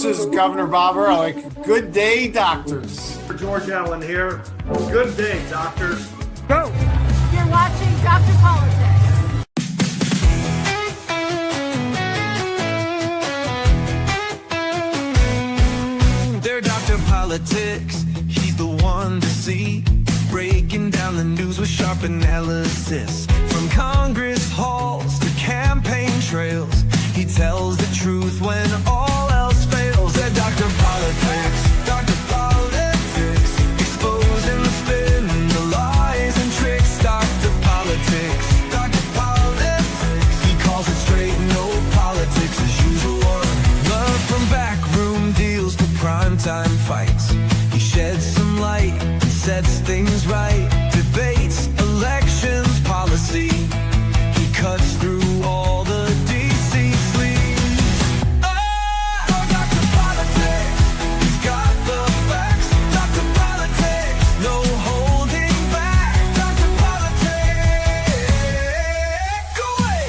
is Governor Bobber. I like good day, doctors. George Allen here. Good day, doctors. Go! You're watching Dr. Politics. They're Dr. Politics. He's the one to see. Breaking down the news with sharp analysis. From Congress halls to campaign trails, he tells the truth when all else fails. They're Dr. Politics. Dr. Politics. Exposing the spin, the lies and tricks. Dr. Politics. Dr. Politics. He calls it straight, no politics as usual. Love from backroom deals to primetime fights. He sheds some light and sets things right. Debates, elections, policy. He cuts through all the DC sleaze. Oh, Dr. Politics. He's got the facts. Dr. Politics. No holding back. Dr. Politics. Go away.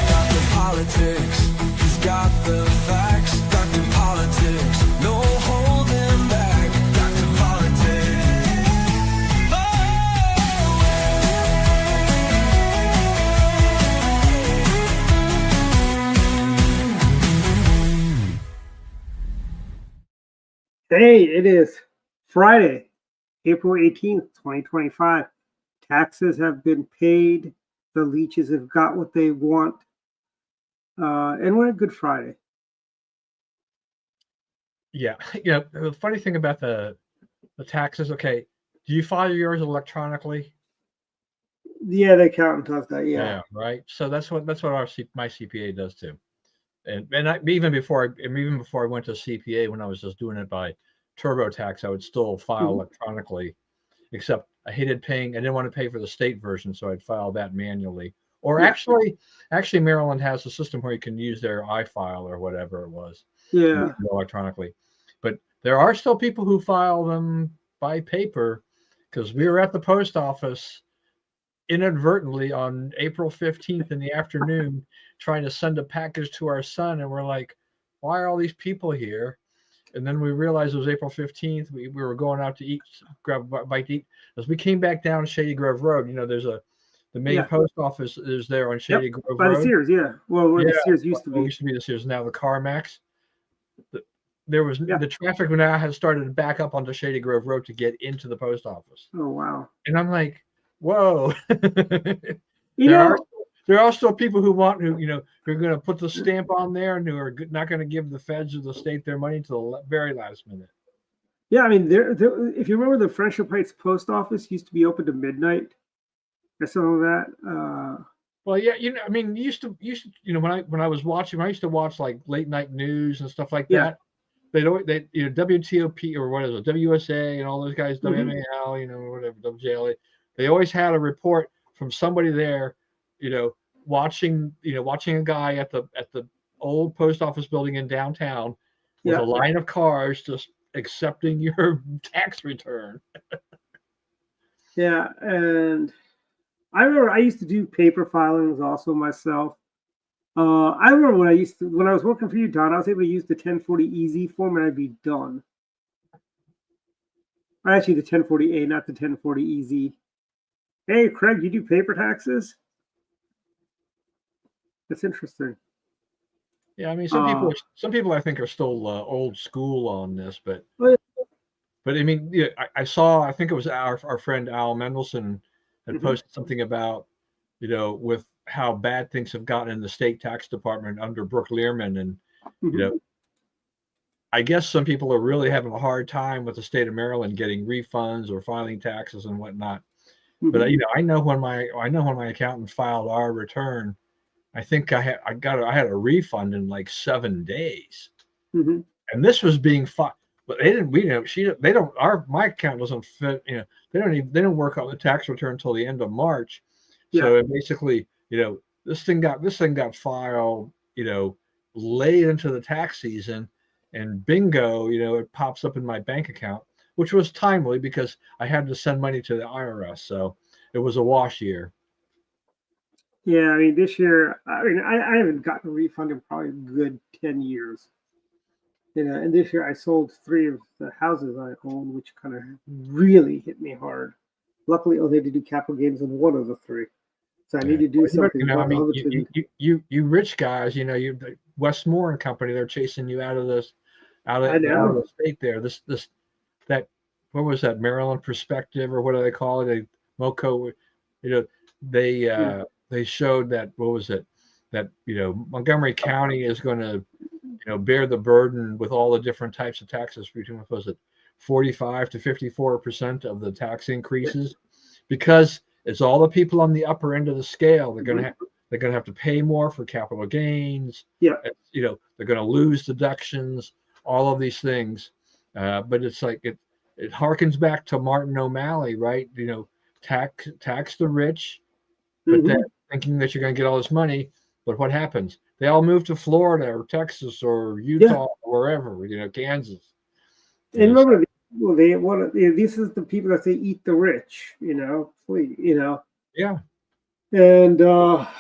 Dr. Politics, he's got the facts. Dr. Politics, no holding back. Dr. Politics. Hey, it is Friday, April 18th, 2025. Taxes have been paid. The leeches have got what they want. And we're a Good Friday. Yeah, the funny thing about the taxes, okay, do you file yours electronically? Yeah, the accountant does that. Yeah. Right. So that's what my CPA does too. And even before I went to CPA, when I was just doing it by TurboTax, I would still file electronically, except I hated paying. I didn't want to pay for the state version, so I'd file that manually. Or actually, Maryland has a system where you can use their iFile or whatever it was. Yeah. Electronically. But there are still people who file them by paper, because we were at the post office inadvertently on April 15th in the afternoon trying to send a package to our son, and we're like, why are all these people here? And then we realized it was April 15th. We were going out to eat, grab a bite to eat. As we came back down Shady Grove Road, there's the main post office is there on Shady Grove by Road. The Sears, yeah. Well, where the Sears used to be. It used to be the Sears, now the CarMax. There was the traffic now has started to back up onto Shady Grove Road to get into the post office. Oh, wow. And I'm like, whoa. There are still people who are going to put the stamp on there and who are not going to give the feds or the state their money to the very last minute. Yeah, I mean, if you remember, the Friendship Heights post office used to be open to midnight or something like that. Well, yeah, I mean, used to, when I was watching, I used to watch like late night news and stuff like that. They WTOP or what is it, WSA and all those guys, WMAL, whatever, WJLA. They always had a report from somebody there, watching a guy at the old post office building in downtown with a line of cars just accepting your tax return. Yeah, and I remember I used to do paper filings also myself. I remember when I was working for you, Don, I was able to use the 1040 easy form and I'd be done. Or actually the 1040A, not the 1040 easy. Hey, Craig, you do paper taxes? That's interesting. Yeah, I mean, some people I think are still old school on this, but I mean, I saw, I think it was our friend Al Mendelson had posted something about, with how bad things have gotten in the state tax department under Brooke Learman, and I guess some people are really having a hard time with the state of Maryland getting refunds or filing taxes and whatnot. But I know when my accountant filed our return, I think I had a refund in like 7 days, and this was being filed. But they didn't. My account doesn't fit. They don't work on the tax return until the end of March. So basically, this thing got filed, late into the tax season, and bingo, it pops up in my bank account, which was timely because I had to send money to the IRS. So it was a wash year. Yeah, I mean, this year, I haven't gotten a refund in probably a good 10 years. And this year I sold 3 of the houses I own, which kind of really hit me hard. Luckily, I was able to do capital gains on 1 of the 3. So I need to do something. I mean, you rich guys, you Westmore and Company, they're chasing you out of out of the state there. That what was that, Maryland Perspective, or what do they call it? MoCo, they showed that, what was it, that Montgomery County is going to bear the burden with all the different types of taxes between, what was it, 45 to 54% of the tax increases, because it's all the people on the upper end of the scale. They're going to have to pay more for capital gains. Yeah. They're going to lose deductions, all of these things. But it's like it harkens back to Martin O'Malley, right? Tax the rich, but then thinking that you're going to get all this money. But what happens? They all move to Florida or Texas or Utah or wherever, Kansas. And remember, this is the people that say eat the rich, please, Yeah. And not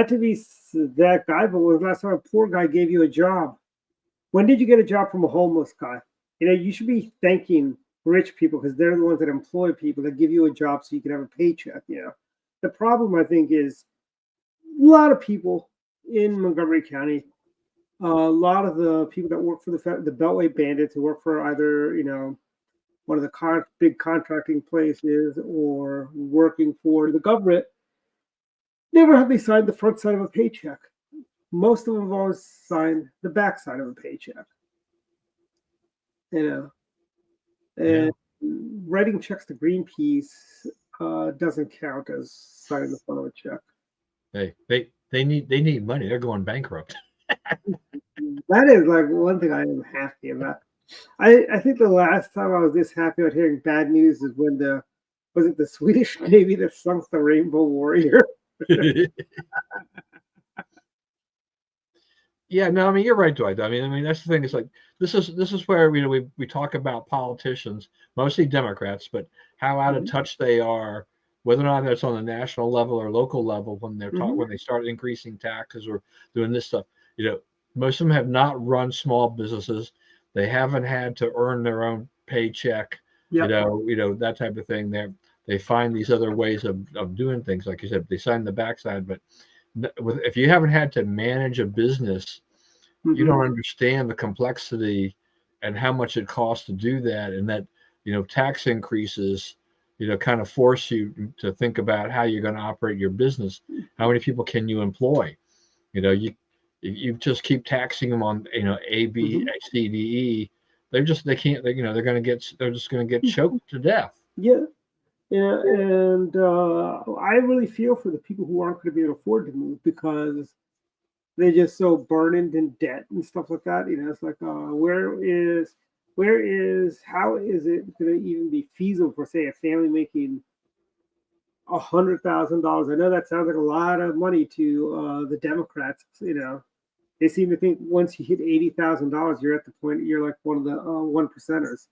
to be that guy, but when was the last time a poor guy gave you a job? When did you get a job from a homeless guy? You should be thanking rich people, because they're the ones that employ people, that give you a job so you can have a paycheck. The problem, I think, is a lot of people in Montgomery County, a lot of the people that work for the Beltway Bandits, who work for either one of the big contracting places or working for the government, never have they signed the front side of a paycheck. Most of them have always signed the back side of a paycheck. And writing checks to Greenpeace doesn't count as signing the front of a check. They need money. They're going bankrupt. That is like one thing I am happy about. I think the last time I was this happy about hearing bad news is when was it the Swedish Navy that sunk the Rainbow Warrior? Yeah, no, I mean, you're right, Dwight. I mean, that's the thing. It's like this is where we talk about politicians, mostly Democrats, but how out of touch they are, whether or not that's on the national level or local level, when when they start increasing taxes or doing this stuff. Most of them have not run small businesses. They haven't had to earn their own paycheck. That type of thing. They find these other ways of doing things. Like you said, they sign the backside, but if you haven't had to manage a business, you don't understand the complexity and how much it costs to do that. And that, tax increases, kind of force you to think about how you're going to operate your business. How many people can you employ? You just keep taxing them on, A, B, C, D, E. They're just going to get choked to death. Yeah. Yeah, and I really feel for the people who aren't going to be able to afford to move, because they're just so burdened in debt and stuff like that. It's like, how is it going to even be feasible for, say, a family making $100,000? I know that sounds like a lot of money to the Democrats. They seem to think once you hit $80,000, you're at the point you're like one of the 1%ers.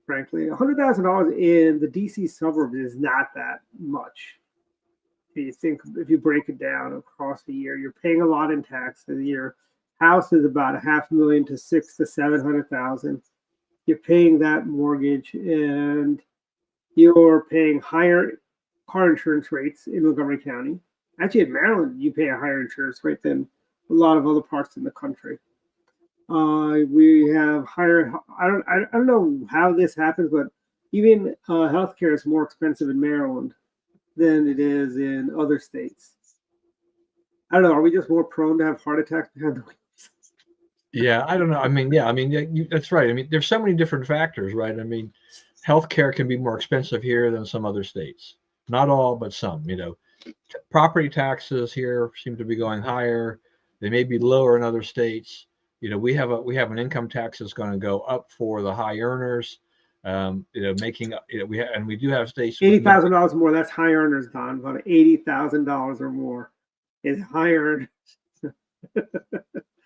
Frankly, $100,000 in the DC suburbs is not that much. If you break it down across the year, you're paying a lot in taxes. Your house is about $500,000 to $600,000 to $700,000. You're paying that mortgage, and you're paying higher car insurance rates in Montgomery County. Actually, in Maryland, you pay a higher insurance rate than a lot of other parts in the country. We have higher. I don't know how this happens, but even healthcare is more expensive in Maryland than it is in other states. I don't know. Are we just more prone to have heart attacks behind the wheels? Yeah, I don't know. I mean, that's right. I mean, there's so many different factors, right? I mean, healthcare can be more expensive here than some other states. Not all, but some. Property taxes here seem to be going higher. They may be lower in other states. We have an income tax that's going to go up for the high earners. making we do have states with $80,000 more. That's high earners, Don. About $80,000 or more is high earners.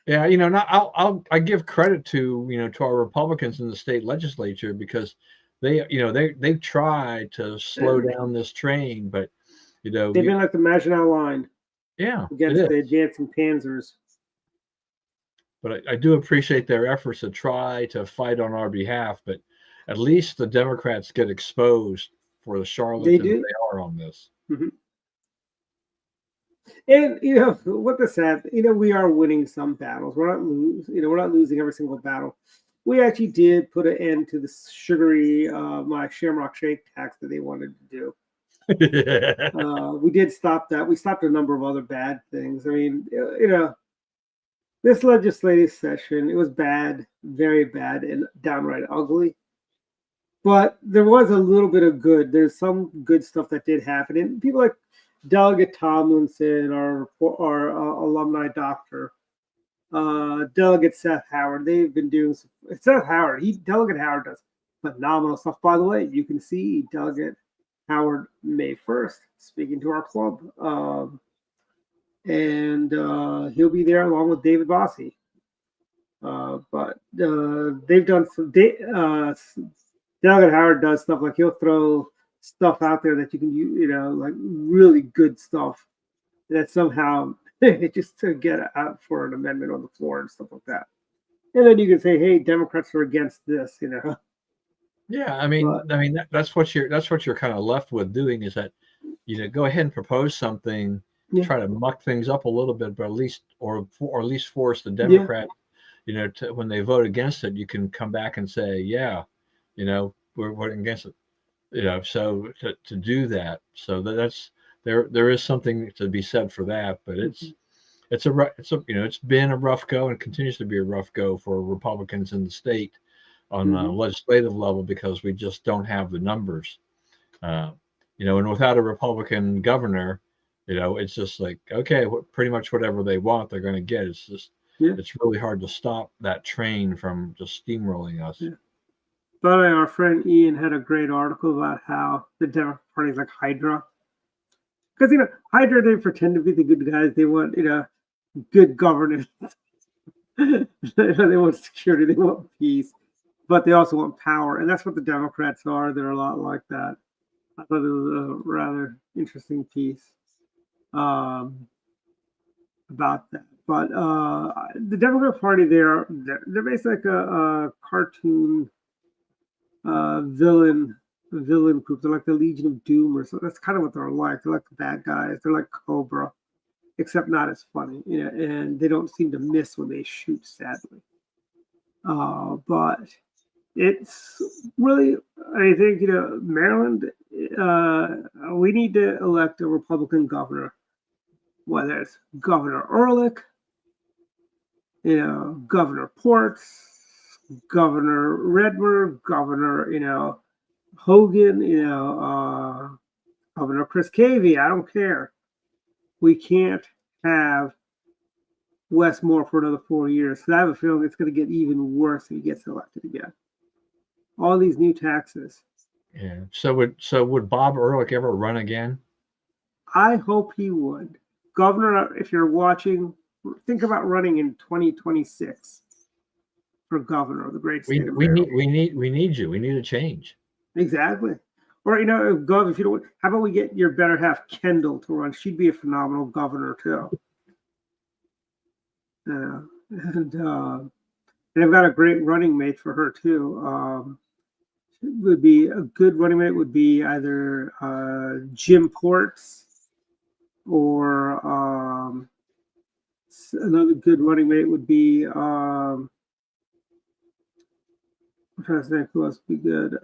Yeah, I give credit to our Republicans in the state legislature because they tried to slow down this train, but they've been like the Maginot Line yeah, against the advancing Panzers. But I do appreciate their efforts to try to fight on our behalf. But at least the Democrats get exposed for the charlatans they are on this. Mm-hmm. And what the sad, we are winning some battles. We're not losing every single battle. We actually did put an end to the sugary my Shamrock Shake tax that they wanted to do. We did stop that. We stopped a number of other bad things. I mean, this legislative session, it was bad, very bad, and downright ugly. But there was a little bit of good. There's some good stuff that did happen, and people like Delegate Tomlinson, our alumni doctor, Delegate Seth Howard, they've been doing Delegate Howard does phenomenal stuff. By the way, you can see Delegate Howard May 1st speaking to our club, and he'll be there along with David Bossie. But they've done some. Delegate Howard does stuff like he'll throw stuff out there that you can use, like really good stuff that somehow just to get out for an amendment on the floor and stuff like that. And then you can say, "Hey, Democrats are against this," Yeah, I mean, that's what you're kind of left with doing is that, go ahead and propose something, try to muck things up a little bit, but at least force the Democrat, to when they vote against it, you can come back and say, we're voting against it. So to do that, so that's there is something to be said for that, but it's been a rough go and continues to be a rough go for Republicans in the state on the legislative level because we just don't have the numbers, and without a Republican governor, it's just like okay, pretty much whatever they want they're going to get. It's just it's really hard to stop that train from just steamrolling us. Yeah. But our friend Ian had a great article about how the Democrat Party is like Hydra. Because, Hydra, they pretend to be the good guys. They want, good governance. They want security. They want peace. But they also want power. And that's what the Democrats are. They're a lot like that. I thought it was a rather interesting piece about that. But the Democrat Party, they're basically like a cartoon villain group. They're like the Legion of Doom or so. That's kind of what they're like. They're like the bad guys. They're like Cobra, except not as funny. And they don't seem to miss when they shoot, sadly. But it's really, I think, Maryland, we need to elect a Republican governor, whether it's Governor Ehrlich, Governor Ports, Governor Redmer, Governor, Hogan, Governor Chris Cavey. I don't care. We can't have Wes Moore for another 4 years. So I have a feeling it's going to get even worse if he gets elected again. All these new taxes. Yeah. So would Bob Ehrlich ever run again? I hope he would. Governor, if you're watching, think about running in 2026. For governor of the great state of Maryland. We need you. We need a change. Exactly. Or Gov, if you don't, how about we get your better half Kendall to run? She'd be a phenomenal governor too. And I've got a great running mate for her too. Would be a good running mate would be either Jim Ports or another good running mate would be. I'm trying to think who else would be good.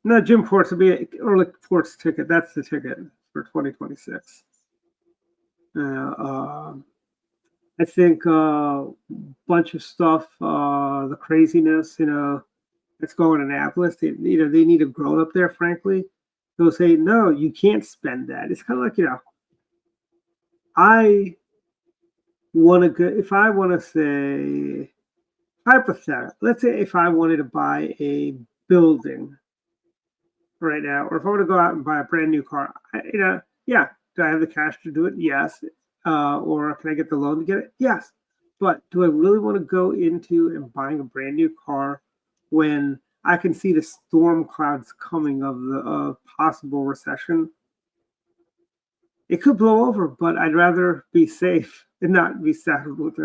No, Jim Ports would be an early Ports ticket. That's the ticket for 2026. I think a bunch of stuff, the craziness, that's going in Annapolis. They need a grown up there, frankly. They'll say, no, you can't spend that. It's kind of like, if I want to say hypothetical. Let's say if I wanted to buy a building right now, or if I want to go out and buy a brand new car, yeah, do I have the cash to do it? Yes. Or can I get the loan to get it? Yes. But do I really want to go into and buying a brand new car when I can see the storm clouds coming of the possible recession? It could blow over, but I'd rather be safe and not be saddled with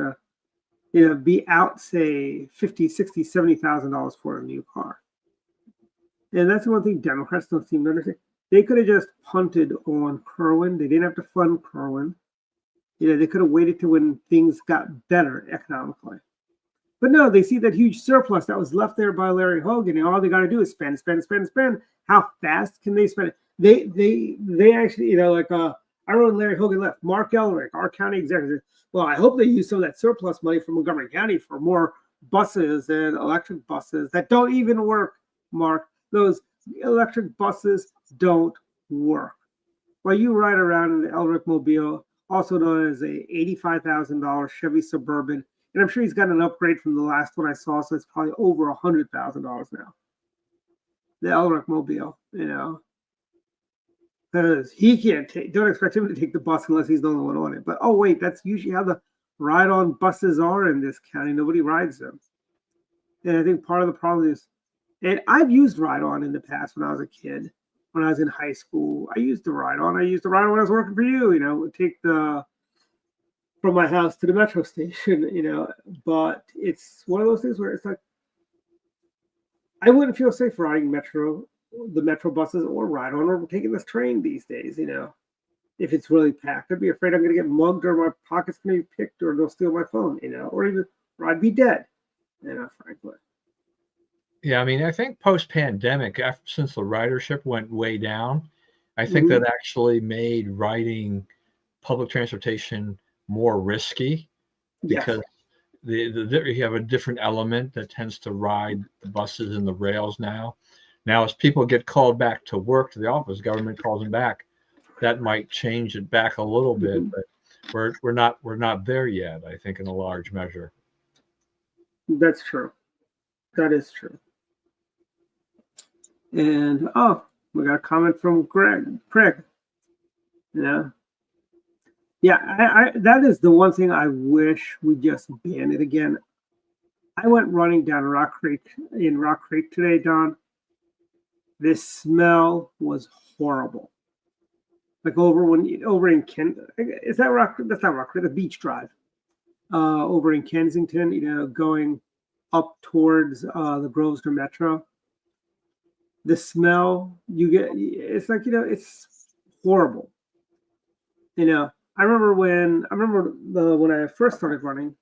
be out, say, $50,000, $60,000, $70,000 for a new car. And that's the one thing Democrats don't seem to understand. They could have just punted on Kerwin. They didn't have to fund Kerwin. They could have waited to when things got better economically. But no, they see that huge surplus that was left there by Larry Hogan, and all they got to do is spend, spend, spend, spend. How fast can they spend it? They actually, I remember when Larry Hogan left, Mark Elrick, our county executive, well, I hope they use some of that surplus money from Montgomery County for more buses and electric buses that don't even work, Mark. Those electric buses don't work. While you ride around in the Elrick Mobile, also known as a $85,000 Chevy Suburban, and I'm sure he's got an upgrade from the last one I saw, so it's probably over $100,000 now. The Elrick Mobile, because he can't don't expect him to take the bus unless he's the only one on it. But oh wait, that's usually how the ride-on buses are in this county. Nobody rides them, and I think part of the problem is, and I've used ride-on in the past when I was a kid. When I was in high school, I used the ride-on. I used the ride-on when I was working for you. Would take from my house to the metro station. But it's one of those things where it's like I wouldn't feel safe riding the metro buses or ride-on or taking this train these days. If it's really packed, I'd be afraid I'm going to get mugged or my pocket's going to be picked or they'll steal my phone. Or I'd be dead. Frankly. Yeah, I mean, I think post-pandemic, since the ridership went way down, I think that actually made riding public transportation more risky because you have a different element that tends to ride the buses and the rails now. Now, as people get called back to work, to the office, government calls them back. That might change it back a little bit, but we're not there yet, I think, in a large measure. That's true. That is true. And we got a comment from Craig. Yeah. That is the one thing I wish we just ban it again. I went running down Rock Creek today, Don. This smell was horrible. Like over in Kent, is that Rock? That's not Rock Creek. The Beach Drive. Over in Kensington, going up towards the Grosvenor Metro. The smell you get, it's like, it's horrible. I remember when I first started running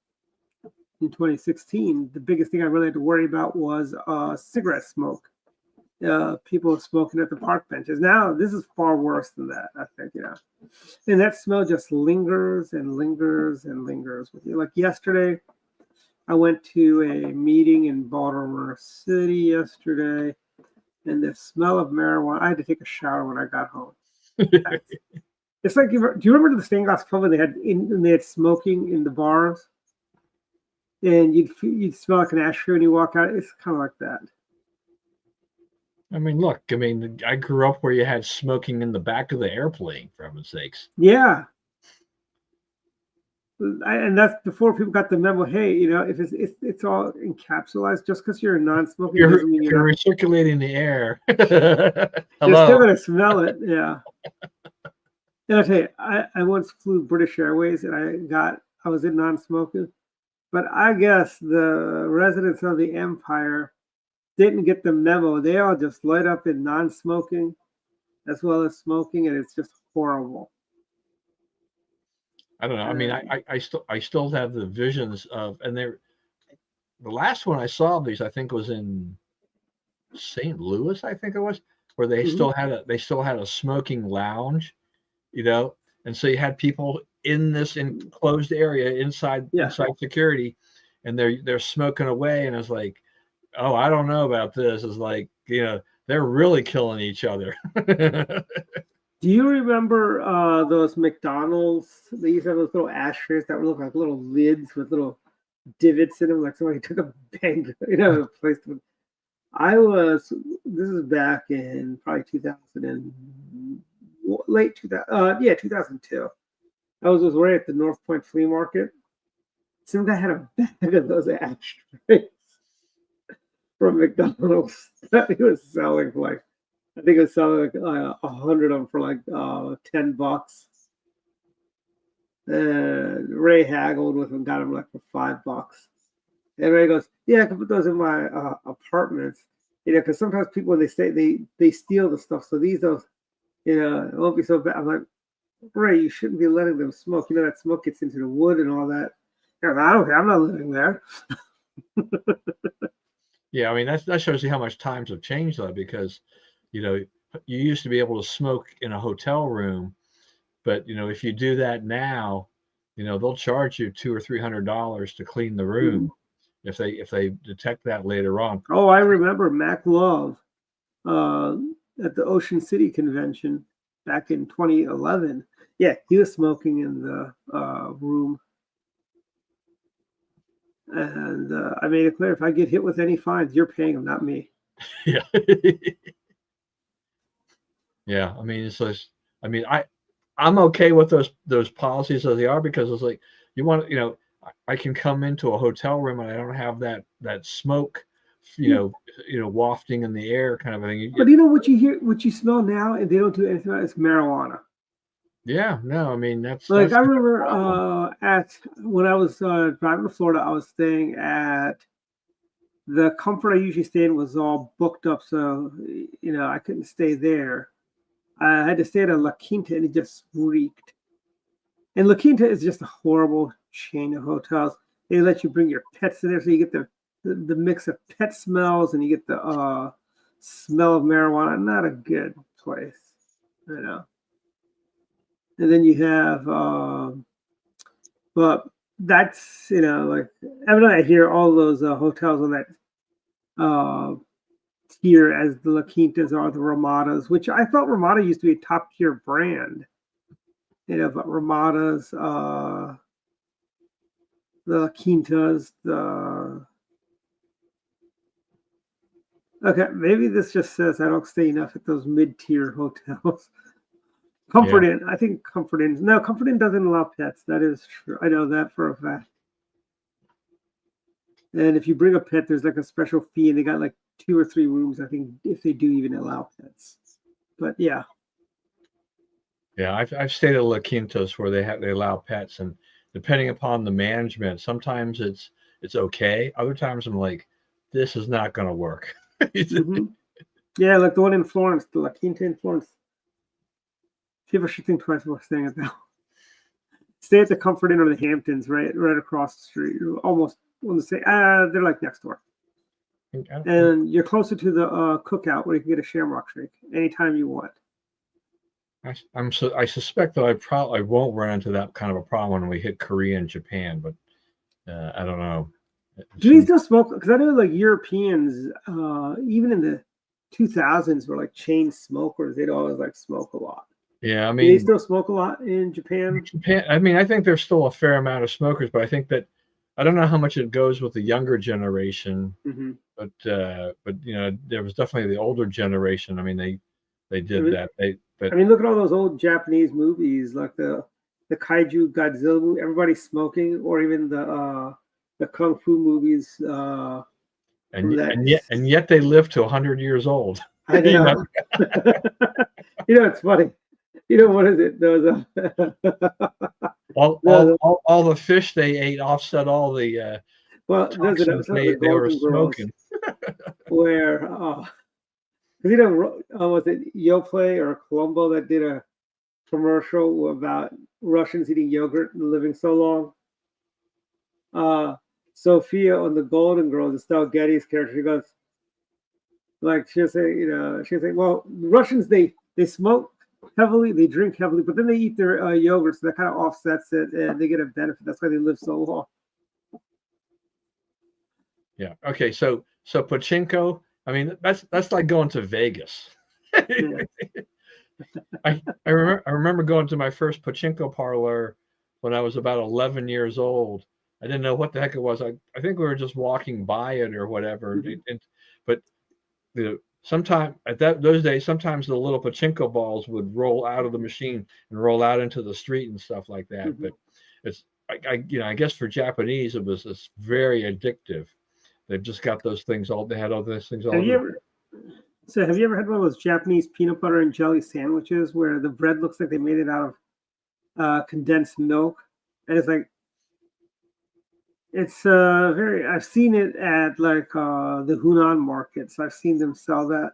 in 2016, the biggest thing I really had to worry about was cigarette smoke. People smoking at the park benches. Now this is far worse than that, I think, and that smell just lingers and lingers and lingers with you. Like yesterday, I went to a meeting in Baltimore City yesterday, and the smell of marijuana, I had to take a shower when I got home. It's like, do you remember the stained glass cover they had smoking in the bars? And you'd smell like an ashtray when you walk out. It's kind of like that. I mean, look, I grew up where you had smoking in the back of the airplane, for heaven's sakes. Yeah. And that's before people got the memo. Hey, if it's all encapsulated, just because you're a non-smoker doesn't mean you're recirculating the air. You're still gonna smell it. Yeah. And I'll tell you, I once flew British Airways, and I was in non-smoking, but I guess the residents of the Empire didn't get the memo. They all just light up in non-smoking as well as smoking, and it's just horrible. I don't know. I mean, I still have the visions of, and the last one I saw of these, I think, was in St. Louis, I think it was, where they still had a smoking lounge, and so you had people in this enclosed area inside security, and they're smoking away, and it's like, oh, I don't know about this. It's like, they're really killing each other. Do you remember those McDonald's? They used to have those little ashtrays that would look like little lids with little divots in them, like somebody took a bang, placed them. This is back in probably 2000 and late 2000, 2002. I was right at the North Point Flea Market. Some guy had a bag of those ashtrays from McDonald's that he was selling for like, I think it was selling like 100 of them for like $10. And Ray haggled with him, got him like for $5. And Ray goes, "Yeah, I can put those in my apartments, because sometimes people when they stay, they steal the stuff. So these don't, it won't be so bad." I'm like, "Ray, you shouldn't be letting them smoke. That smoke gets into the wood and all that." I don't care. I'm not living there. Yeah, I mean that shows you how much times have changed though, because you used to be able to smoke in a hotel room, but if you do that now, they'll charge you $200 or $300 to clean the room if they detect that later on. Oh, I remember Mac Love at the Ocean City convention back in 2011. Yeah, he was smoking in the room. And I made it clear, if I get hit with any fines, you're paying them, not me. Yeah. Yeah. I mean, I'm okay with those policies as they are, because it's like, I can come into a hotel room and I don't have that smoke, wafting in the air kind of a thing. But what you smell now, and they don't do anything about it, is marijuana. Yeah, no, I mean that's I remember when I was driving to Florida, I was staying at the Comfort I usually stay in was all booked up, so I couldn't stay there. I had to stay at a La Quinta, and it just reeked. And La Quinta is just a horrible chain of hotels. They let you bring your pets in there, so you get the mix of pet smells, and you get the smell of marijuana. Not a good place, And then you have, but that's, like, evidently I hear all those hotels on that tier as the La Quintas are the Ramadas, which I thought Ramada used to be a top tier brand. But Ramadas, the La Quintas, okay, maybe this just says I don't stay enough at those mid-tier hotels. Comfort Inn. I think Comfort Inn. No, Comfort Inn doesn't allow pets. That is true. I know that for a fact. And if you bring a pet, there's like a special fee, and they got like 2 or 3 rooms, I think, if they do even allow pets. But yeah. Yeah, I've stayed at La Quintas where they allow pets, and depending upon the management, sometimes it's okay. Other times I'm like, this is not going to work. Yeah, like the one in Florence, the La Quinta in Florence. People should think twice before staying at that. Stay at the Comfort Inn or the Hamptons, right across the street. You're almost on the same. They're like next door. And you're closer to the cookout where you can get a shamrock shake anytime you want. I suspect that I probably won't run into that kind of a problem when we hit Korea and Japan, but I don't know. Do they still smoke? Because I know like Europeans, even in the 2000s, were like chain smokers. They'd always like smoke a lot. Yeah, I Do mean, they still smoke a lot in Japan? I mean, I think there's still a fair amount of smokers, but I think that I don't know how much it goes with the younger generation. But there was definitely the older generation. I mean, they did that. I mean, look at all those old Japanese movies, like the Kaiju Godzilla movie. Everybody's smoking, or even the kung fu movies. And yet they live to 100 years old. I know. It's funny. What is it? Those all the fish they ate offset all the toxins they were smoking. Where was it Yoplait or Columbo that did a commercial about Russians eating yogurt and living so long? Sophia on the Golden Girls, Estelle Getty's character, she goes, like, she'll say, well, the Russians, they smoke heavily, they drink heavily, but then they eat their yogurt, so that kind of offsets it, and they get a benefit. That's why they live so long. Yeah. Okay. So pachinko. I mean, that's like going to Vegas. I remember going to my first pachinko parlor when I was about 11 years old, I didn't know what the heck it was. I think we were just walking by it or whatever. But sometime at those days, sometimes the little pachinko balls would roll out of the machine and roll out into the street and stuff like that. But it's I guess for Japanese it's very addictive. They've just got those things all. They had all those things all. Have you ever had one of those Japanese peanut butter and jelly sandwiches where the bread looks like they made it out of condensed milk, and it's very. I've seen it at like the Hunan markets. I've seen them sell that.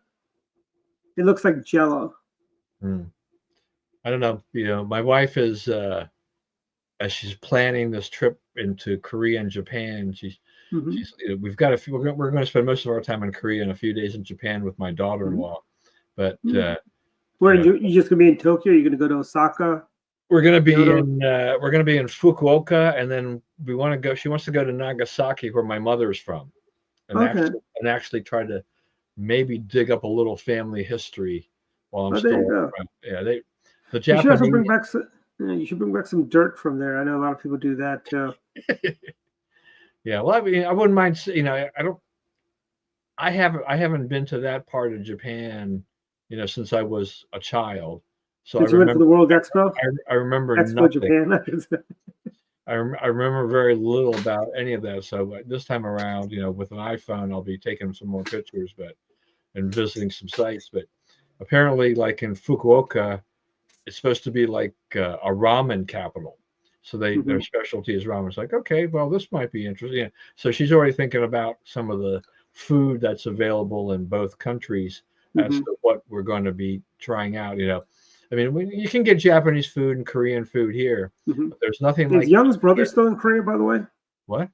It looks like Jello. I don't know. My wife is as she's planning this trip into Korea and Japan. We've got we're going to spend most of our time in Korea and a few days in Japan with my daughter-in-law. But where you just gonna be in Tokyo? You're gonna go to Osaka? We're gonna be in Fukuoka, and then we want to go. She wants to go to Nagasaki, where my mother's from, and actually try to maybe dig up a little family history while I'm still around. Yeah, the Japanese. You should bring back some dirt from there. I know a lot of people do that too. Yeah, well, I mean, I wouldn't mind. I haven't been to that part of Japan, since I was a child. So Since you went to the World Expo? I remember Expo nothing. Japan. I remember very little about any of that. So this time around, with an iPhone, I'll be taking some more pictures, and visiting some sites. But apparently, like in Fukuoka, it's supposed to be like a ramen capital. So their specialty is ramen. It's like, okay, well, this might be interesting. Yeah. So she's already thinking about some of the food that's available in both countries as to what we're going to be trying out. I mean, you can get Japanese food and Korean food here, but there's nothing like. Is Young's brother still in Korea, by the way? What?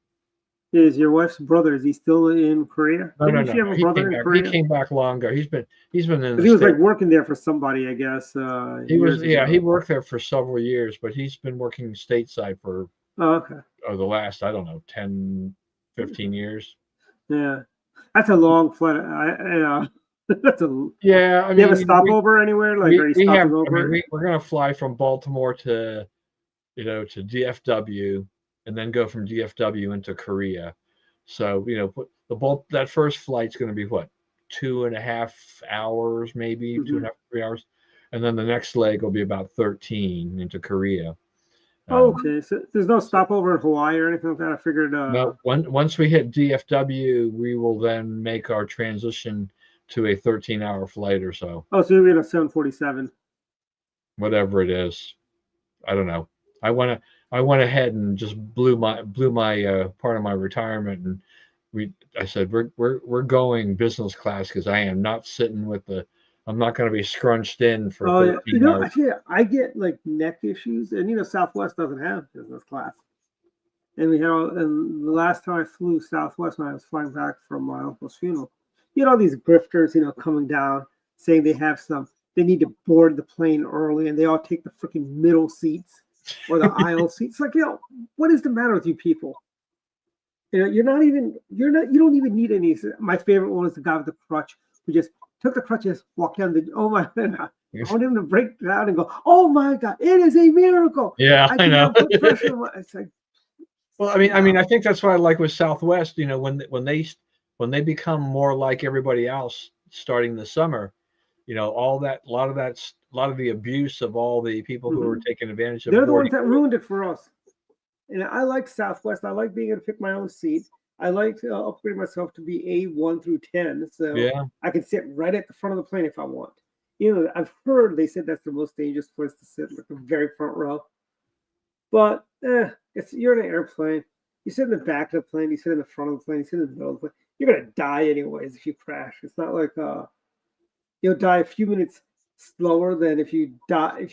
Is your wife's brother? Is he still in Korea? No. She have a brother in Korea? He came back long ago. He's been in. He was like working there for somebody, I guess. He worked there for several years, but he's been working stateside for the last, I don't know, 10, 15 years. Yeah, that's a long flight. That's a yeah. I mean, you have a stopover anywhere? Like, are you stopping over? We're gonna fly from Baltimore to DFW, and then go from DFW into Korea. So that first flight's going to be what, 2.5 hours, maybe 2.5, 3 hours, and then the next leg will be about 13 into Korea. Okay, so there's no stopover in Hawaii or anything like that. I figured. No, once we hit DFW, we will then make our transition to a 13-hour flight or so. Oh, so you're in a 747. Whatever it is, I don't know. I went ahead and just blew my part of my retirement, and I said we're going business class because I am not sitting I'm not going to be scrunched in for 13 hours. Actually, I get like neck issues, and Southwest doesn't have business class. And and the last time I flew Southwest when I was flying back from my uncle's funeral, you had all these grifters, coming down saying they need to board the plane early, and they all take the freaking middle seats or the aisle seats. Like, what is the matter with you people? You don't even need any. My favorite one was the guy with the crutch who just took the crutches, walked down I want him to break down and go, "Oh my God, it is a miracle." Yeah, I know. It's like, well, I mean, I think that's what I like with Southwest. When they become more like everybody else starting the summer, a lot of the abuse of all the people who are taking advantage of. They're the ones that ruined it for us. And I like Southwest. I like being able to pick my own seat. I like to upgrade myself to be A1 through 10, so I can sit right at the front of the plane if I want. I've heard they said that's the most dangerous place to sit, like the very front row. But you're in an airplane. You sit in the back of the plane. You sit in the front of the plane. You sit in the middle of the plane. You're gonna die anyways if you crash. It's not like you'll die a few minutes slower than if you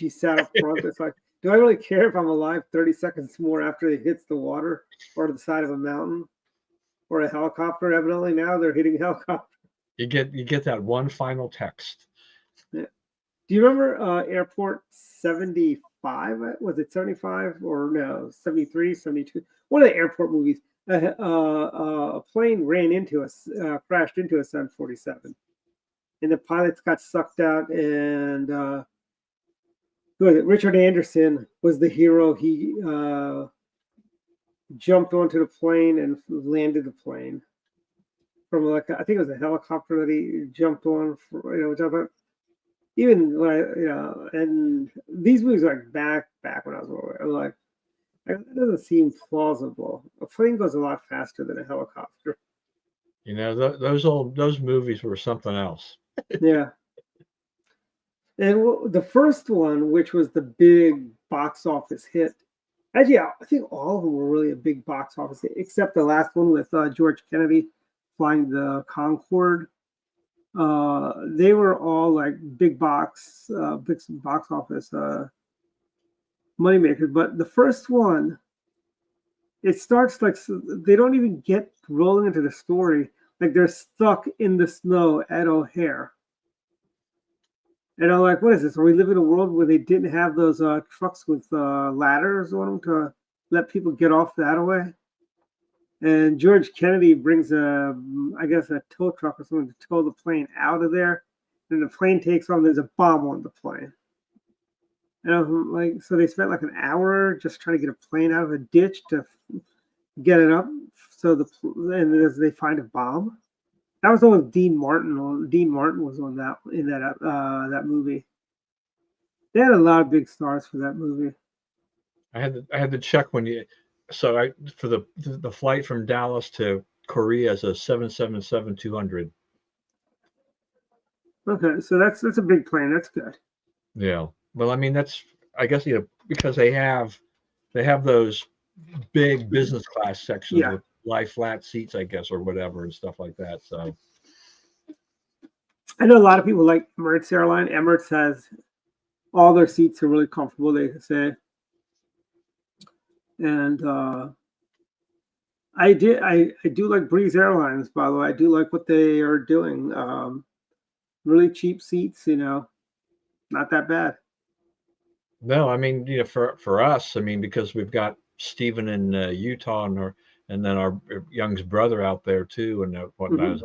sat up front. It's like, do I really care if I'm alive 30 seconds more after it hits the water or the side of a mountain or a helicopter? Evidently now they're hitting helicopter. You get that one final text. Yeah. Do you remember Airport 75? Was it 75 or no, 73, 72? One of the airport movies. A plane ran into us, crashed into a 747. And the pilots got sucked out, and who was it? Richard Anderson was the hero. He jumped onto the plane and landed the plane from like I think it was a helicopter that he jumped on. For, which I thought even when and these movies like back when I was little, I was like, that doesn't seem plausible. A plane goes a lot faster than a helicopter. Those movies were something else. Yeah. And the first one, which was the big box office hit, actually, I think all of them were really a big box office hit, except the last one with George Kennedy flying the Concorde. They were all like big box office moneymakers. But the first one, it starts like they don't even get rolling into the story. Like they're stuck in the snow at O'Hare. And I'm like, what is this? Are we living in a world where they didn't have those trucks with ladders on them to let people get off that way? And George Kennedy brings I guess a tow truck or something to tow the plane out of there. And the plane takes off. There's a bomb on the plane. And I'm like, so they spent like an hour just trying to get a plane out of a ditch to get it up. So and as they find a bomb. That was the one with Dean Martin. Dean Martin was on that that movie. They had a lot of big stars for that movie. I had to check for the flight from Dallas to Korea is a 777-200. Okay, so that's a big plane. That's good. Yeah. Well, I mean that's I guess because they have those big business class sections with lie flat seats, I guess, or whatever and stuff like that. So I know a lot of people like Emirates airline. Emirates has all their seats are really comfortable, they say. And I do like Breeze Airlines, by the way. I do like what they are doing. Really cheap seats, not that bad. no, I mean, for us, I mean, because we've got Stephen in Utah and then our Young's brother out there too, and whatnot.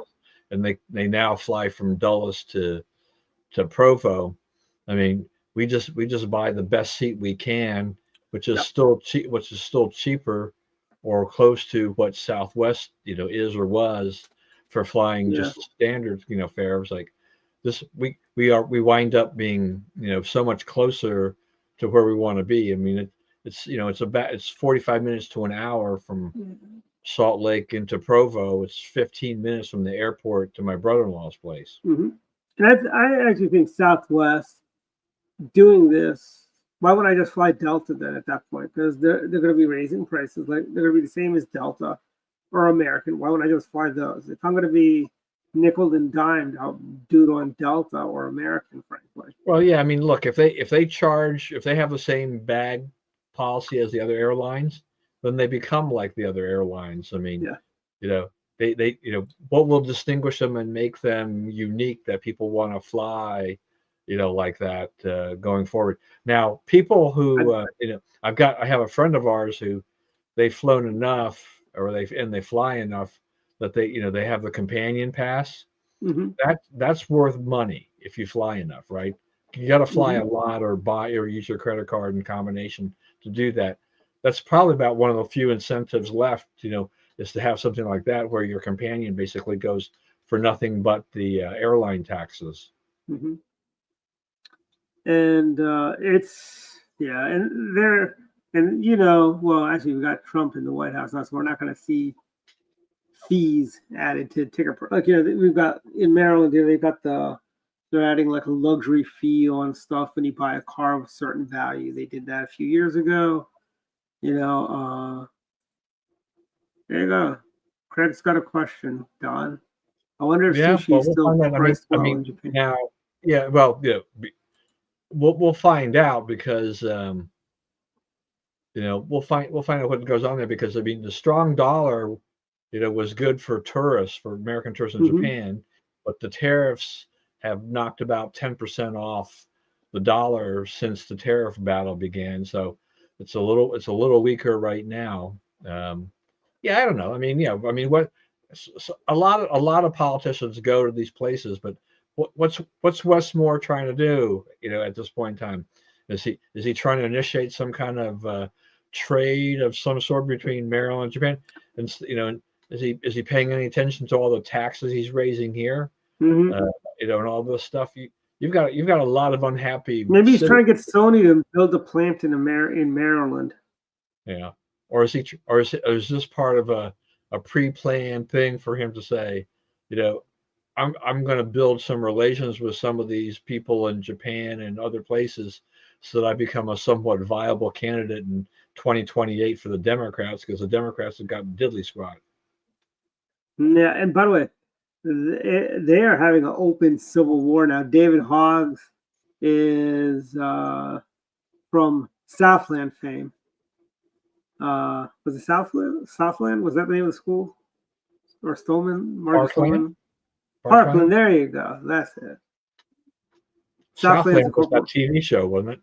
And they now fly from Dulles to Provo. I mean, we just buy the best seat we can, which is still cheaper or close to what Southwest is or was for flying just standard fares. Like this, we wind up being so much closer to where we want to be. I mean, it's 45 minutes to an hour from Salt Lake into Provo. It's 15 minutes from the airport to my brother-in-law's place. And I actually think Southwest doing this. Why would I just fly Delta then at that point? Because they're going to be raising prices. Like they're going to be the same as Delta or American. Why would I just fly those? If I'm going to be nickel and dimed, I'll do it on Delta or American, frankly. Well, yeah, I mean, look, if they have the same bag policy as the other airlines, then they become like the other airlines. I mean, they what will distinguish them and make them unique that people want to fly, like that going forward. Now, people who I have a friend of ours who they've flown enough or they fly enough that they have the companion pass. That's worth money if you fly enough, right? You got to fly a lot or buy or use your credit card in combination to do that. That's probably about one of the few incentives left, is to have something like that where your companion basically goes for nothing but the airline taxes. And well, actually we got Trump in the White House now, so we're not going to see fees added to ticket. Like, we've got in Maryland, they're adding like a luxury fee on stuff when you buy a car of a certain value. They did that a few years ago. There you go. Craig's got a question, Don. I wonder if sushi is still priced well in Japan. Now, we'll find out because we'll find out what goes on there because I mean the strong dollar, was good for tourists, for American tourists in Japan, but the tariffs have knocked about 10% off the dollar since the tariff battle began. So it's a little weaker right now. I don't know. I mean, a lot of politicians go to these places, but what's Westmore trying to do? At this point in time, is he trying to initiate some kind of trade of some sort between Maryland and Japan? And is he paying any attention to all the taxes he's raising here? Hmm. And all this stuff. You've got a lot of unhappy. Maybe he's trying to get Sony to build a plant in Maryland. Yeah, or is this part of a pre-planned thing for him to say, I'm going to build some relations with some of these people in Japan and other places so that I become a somewhat viable candidate in 2028 for the Democrats, because the Democrats have got diddly squat. Yeah, and by the way, they are having an open civil war now. David Hoggs is from Southland fame. Was it Southland? Southland? Was that the name of the school? Or Stolman? Margaret Stolman? Parkland. There you go. That's it. Southland was that TV show, wasn't it?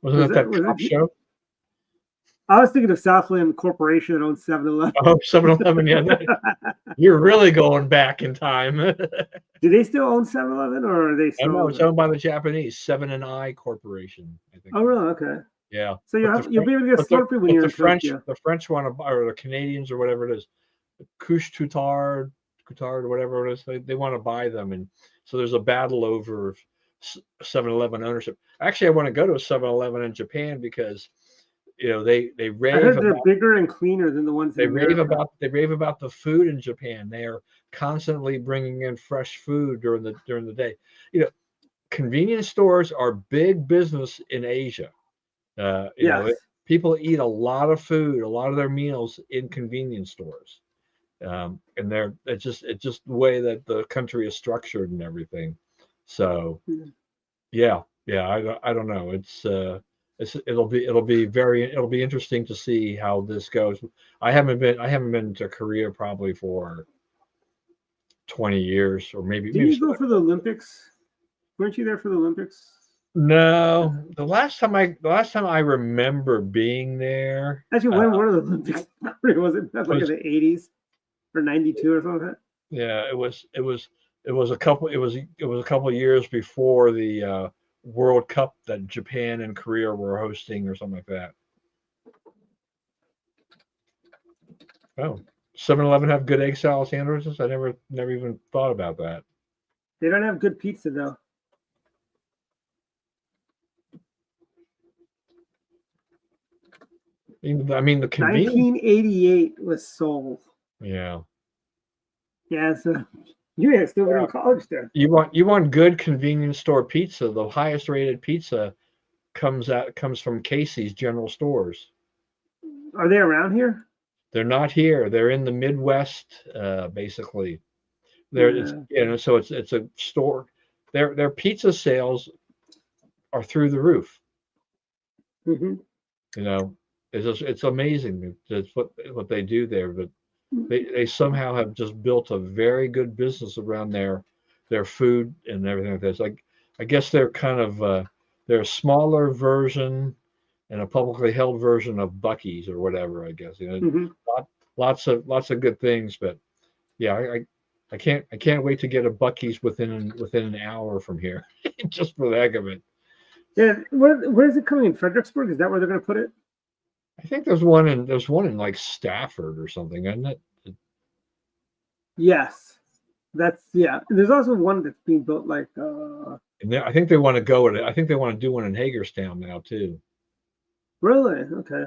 Wasn't that cop show? I was thinking of Southland Corporation that owns 7-Eleven. Oh, 7-Eleven, yeah. You're really going back in time. Do they still own 7-Eleven, or are they still? No, it's owned by the Japanese 7&I Corporation, I think. Oh, really? Okay. Yeah. So you'll be able to get Slurpee when you're in Tokyo. The French want to buy, or the Canadians, or whatever it is, Couche-Tard, or whatever it is, they want to buy them, and so there's a battle over 7-Eleven ownership. Actually, I want to go to a 7-Eleven in Japan because they rave. I heard they're bigger and cleaner than the ones they rave about the food in Japan. They are constantly bringing in fresh food during the day. Convenience stores are big business in Asia. Yes. People eat a lot of food, a lot of their meals in convenience stores, and it's just the way that the country is structured and everything. So, yeah, I don't know. It'll be interesting to see how this goes. I haven't been to Korea probably for 20 years, or maybe. Did you go for the Olympics? Weren't you there for the Olympics? No, the last time I remember being there. Actually, when were the Olympics? Was it like in the 80s or 92 or something like that? Yeah, it was a couple of years before the World Cup that Japan and Korea were hosting, or something like that. Oh, 7-Eleven have good egg salad sandwiches? I never even thought about that. They don't have good pizza though. I mean, the convenience. 1988 was sold. Yeah. Yeah, so you still were in college there. You want good convenience store pizza. The highest rated pizza comes from Casey's General Stores. Are they around here? They're not here. They're in the Midwest, basically. So it's a store. Their pizza sales are through the roof. Mm-hmm. It's amazing. That's what they do there, but they somehow have just built a very good business around their food and everything like this. Like, I guess they're kind of they're a smaller version and a publicly held version of Buc-ee's or whatever. I guess Mm-hmm. lots of good things, but yeah, I can't wait to get a Buc-ee's within an hour from here, just for the heck of it. Yeah, where is it coming in? Fredericksburg? Is that where they're going to put it? I think there's one in like Stafford or something, isn't it? Yes, There's also one that's being built like. And I think they want to go with it. I think they want to do one in Hagerstown now too. Really? Okay.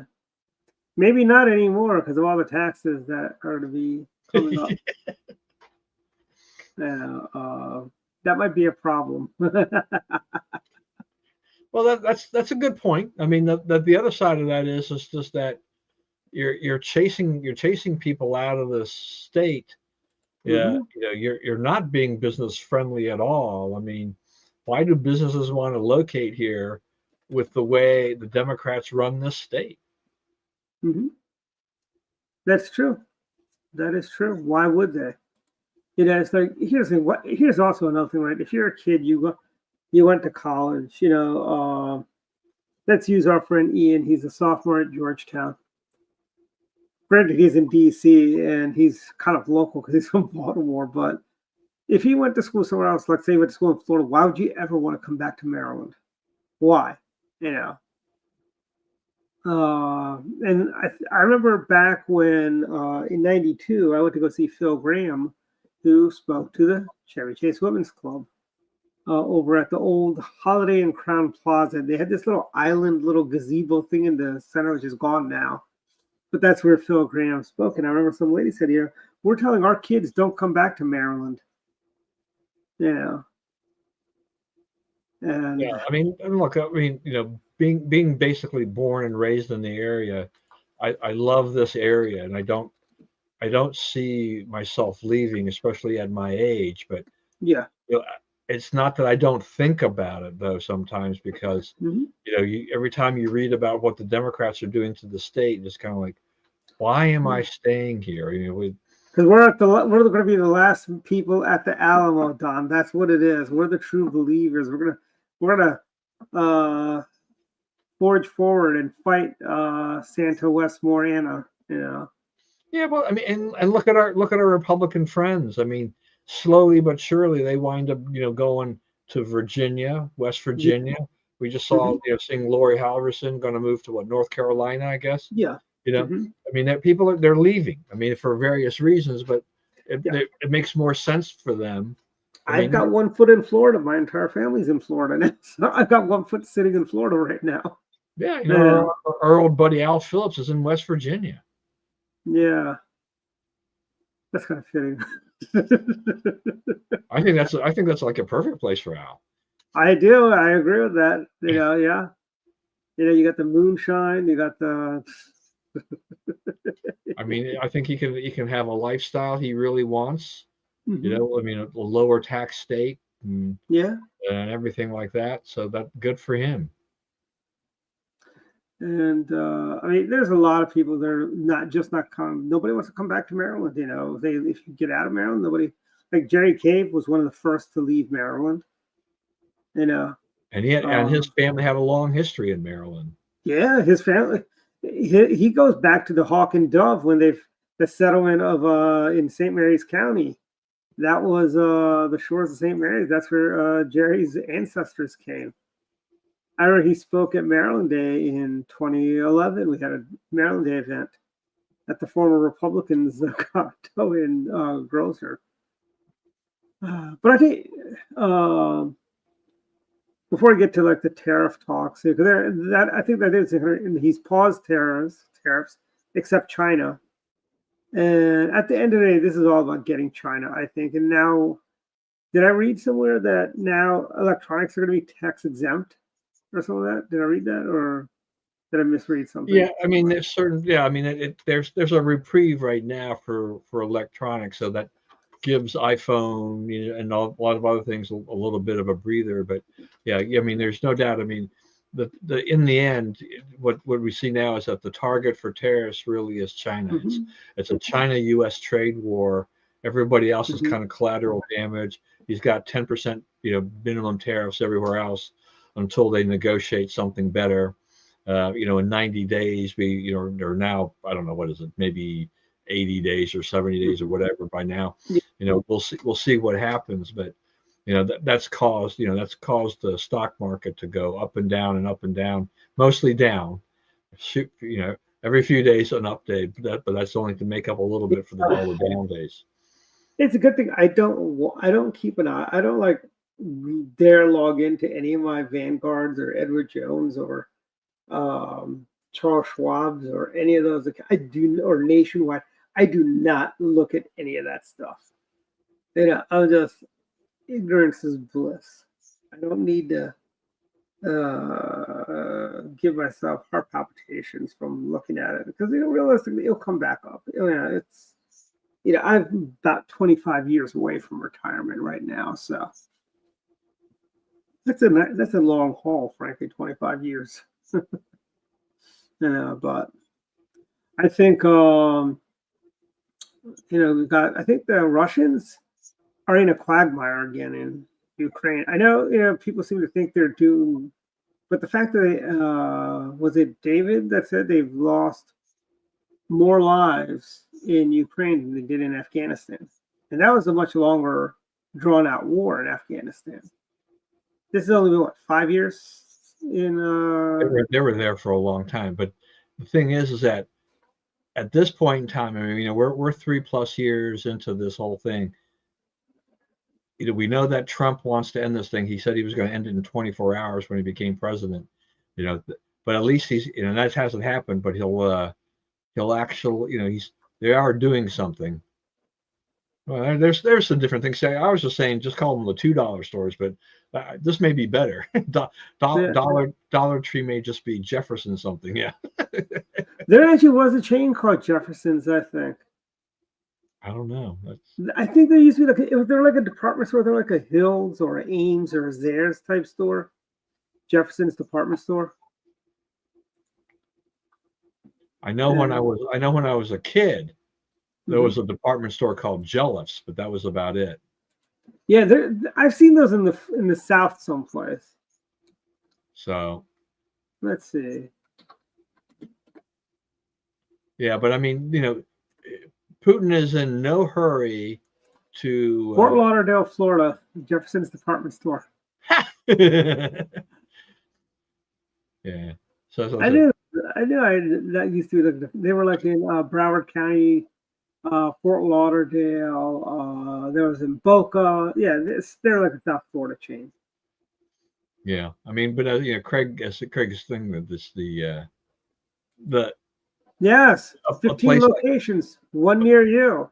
Maybe not anymore because of all the taxes that are to be coming up. That might be a problem. Well, that's a good point. I mean, the other side of that is just that you're chasing people out of the state. Yeah, Mm-hmm. You're not being business friendly at all. I mean, why do businesses want to locate here with the way the Democrats run this state? Mm-hmm. That's true. That is true. Why would they? It's like here's also another thing, right? If you're a kid, you went to college, let's use our friend Ian. He's a sophomore at Georgetown. Granted, he's in D.C. and he's kind of local because he's from Baltimore. But if he went to school somewhere else, let's say he went to school in Florida, why would you ever want to come back to Maryland? Why? And I remember back when in '92 I went to go see Phil Graham, who spoke to the Chevy Chase Women's Club over at the old Holiday Inn Crown Plaza. They had this little island, little gazebo thing in the center, which is gone now. But that's where Phil Graham spoke. And I remember some lady said, "Here, we're telling our kids don't come back to Maryland." You know, and Yeah, I mean, and look, I mean, being basically born and raised in the area, I love this area, and I don't see myself leaving, especially at my age. But yeah, you know, it's not that I don't think about it though sometimes because hmm every time you read about what the Democrats are doing to the state, it's kind of like, why am I staying here? because we're going to be the last people at the Alamo, Don. That's what it is. We're the true believers. We're gonna forge forward and fight Santa Westmoreana. You know. Yeah, well, I mean, and look at our Republican friends. I mean, slowly but surely they wind up, going to Virginia, West Yeah. Virginia. We just saw, hmm seeing Lori Halverson going to move to North Carolina, I guess. Yeah. You know, hmm I mean, that they're leaving. I mean, for various reasons, but Yeah. it makes more sense for them. I I've mean, got one foot in Florida. My entire family's in Florida now. So I've got one foot sitting in Florida right now. yeah, Yeah. our old buddy Al Phillips is in West Virginia. Yeah. That's kind of fitting. I think that's like a perfect place for Al. I do. I agree with that. Yeah. You got the moonshine. You got the. I mean, I think he can have a lifestyle he really wants. Mhm. I mean, a lower tax state Yeah. and everything like that. So that's good for him. And I mean, there's a lot of people that are not come. Nobody wants to come back to Maryland. If you get out of Maryland, nobody. Like Jerry Cave was one of the first to leave Maryland. You know, And his family had a long history in Maryland. yeah, his family. He goes back to the Hawk and Dove when the settlement of in St. Mary's County. That was the shores of St. Mary's. That's where Jerry's ancestors came. I remember he spoke at Maryland Day in 2011. We had a Maryland Day event at the former Republicans condo in Grosvenor. But I think before we get to like the tariff talks, because I think that is he's paused tariffs except China. And at the end of the day, this is all about getting China, I think. And now, did I read somewhere that now electronics are going to be tax exempt or something like that? Did I read that, or did I misread something? Yeah, I mean, there's certain. Yeah, I mean, there's a reprieve right now for electronics, so that gives iPhone, and a lot of other things a little bit of a breather. But yeah, I mean, there's no doubt. I mean, the in the end, what we see now is that the target for tariffs really is China. Mm-hmm. It's a China-U.S. trade war. Everybody else is Mm-hmm. kind of collateral damage. He's got 10%, minimum tariffs everywhere else until they negotiate something better. In 90 days, or now, I don't know, what is it, maybe 80 days or 70 days or whatever by now. Yeah. We'll see what happens, but that's caused the stock market to go up and down and up and down, mostly down. Every few days an update, but that's only to make up a little bit for all the down days. It's a good thing I don't keep an eye. I don't like dare log into any of my Vanguards or Edward Jones or Charles Schwab's or any of those. Or Nationwide. I do not look at any of that stuff. I'm just, ignorance is bliss. I don't need to give myself heart palpitations from looking at it because realistically it'll come back up. I'm about 25 years away from retirement right now, so that's a long haul, frankly. 25 years. But I think I think the Russians are in a quagmire again in Ukraine. I know people seem to think they're doomed, but the fact that was it David that said they've lost more lives in Ukraine than they did in Afghanistan, and that was a much longer, drawn out war in Afghanistan. This has only been 5 years in. They were there for a long time, but the thing is that at this point in time, I mean, we're 3+ years into this whole thing. We know that Trump wants to end this thing. He said he was going to end it in 24 hours when he became president. But at least he's, that hasn't happened. But he'll actually, they are doing something. Well, there's some different things. I was just saying, just call them the $2 stores, but this may be better. Dollar Tree may just be Jefferson something. Yeah. There actually was a chain called Jefferson's, I think. I don't know. I think there used to be they're like a department store. They're like a Hills or a Ames or a Zayres type store. Jefferson's department store. I know when I was a kid, there was a department store called Jealous, but that was about it. Yeah, I've seen those in the South someplace. So let's see. Yeah, but I mean, Putin is in no hurry to Fort Lauderdale, Florida, Jefferson's department store. Yeah. So I knew that used to be they were like in Broward County, Fort Lauderdale. There was in Boca. Yeah, they're like a South Florida chain. Yeah, I mean, but Craig's thing that the yes, 15 locations, one near you.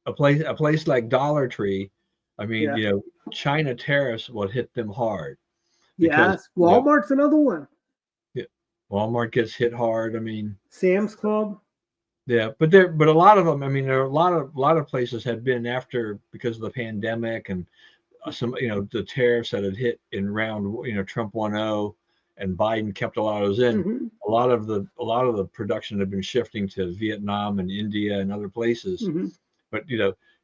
A place like Dollar Tree, I mean, China tariffs will hit them hard. Yes, Walmart's another one. Yeah, Walmart gets hit hard. I mean, Sam's Club. Yeah, but a lot of them. I mean, there are a lot of places had been because of the pandemic and some the tariffs that had hit in round Trump 1.0 and Biden kept a lot of those in. Mm-hmm. A lot of the production had been shifting to Vietnam and India and other places. Mm-hmm. But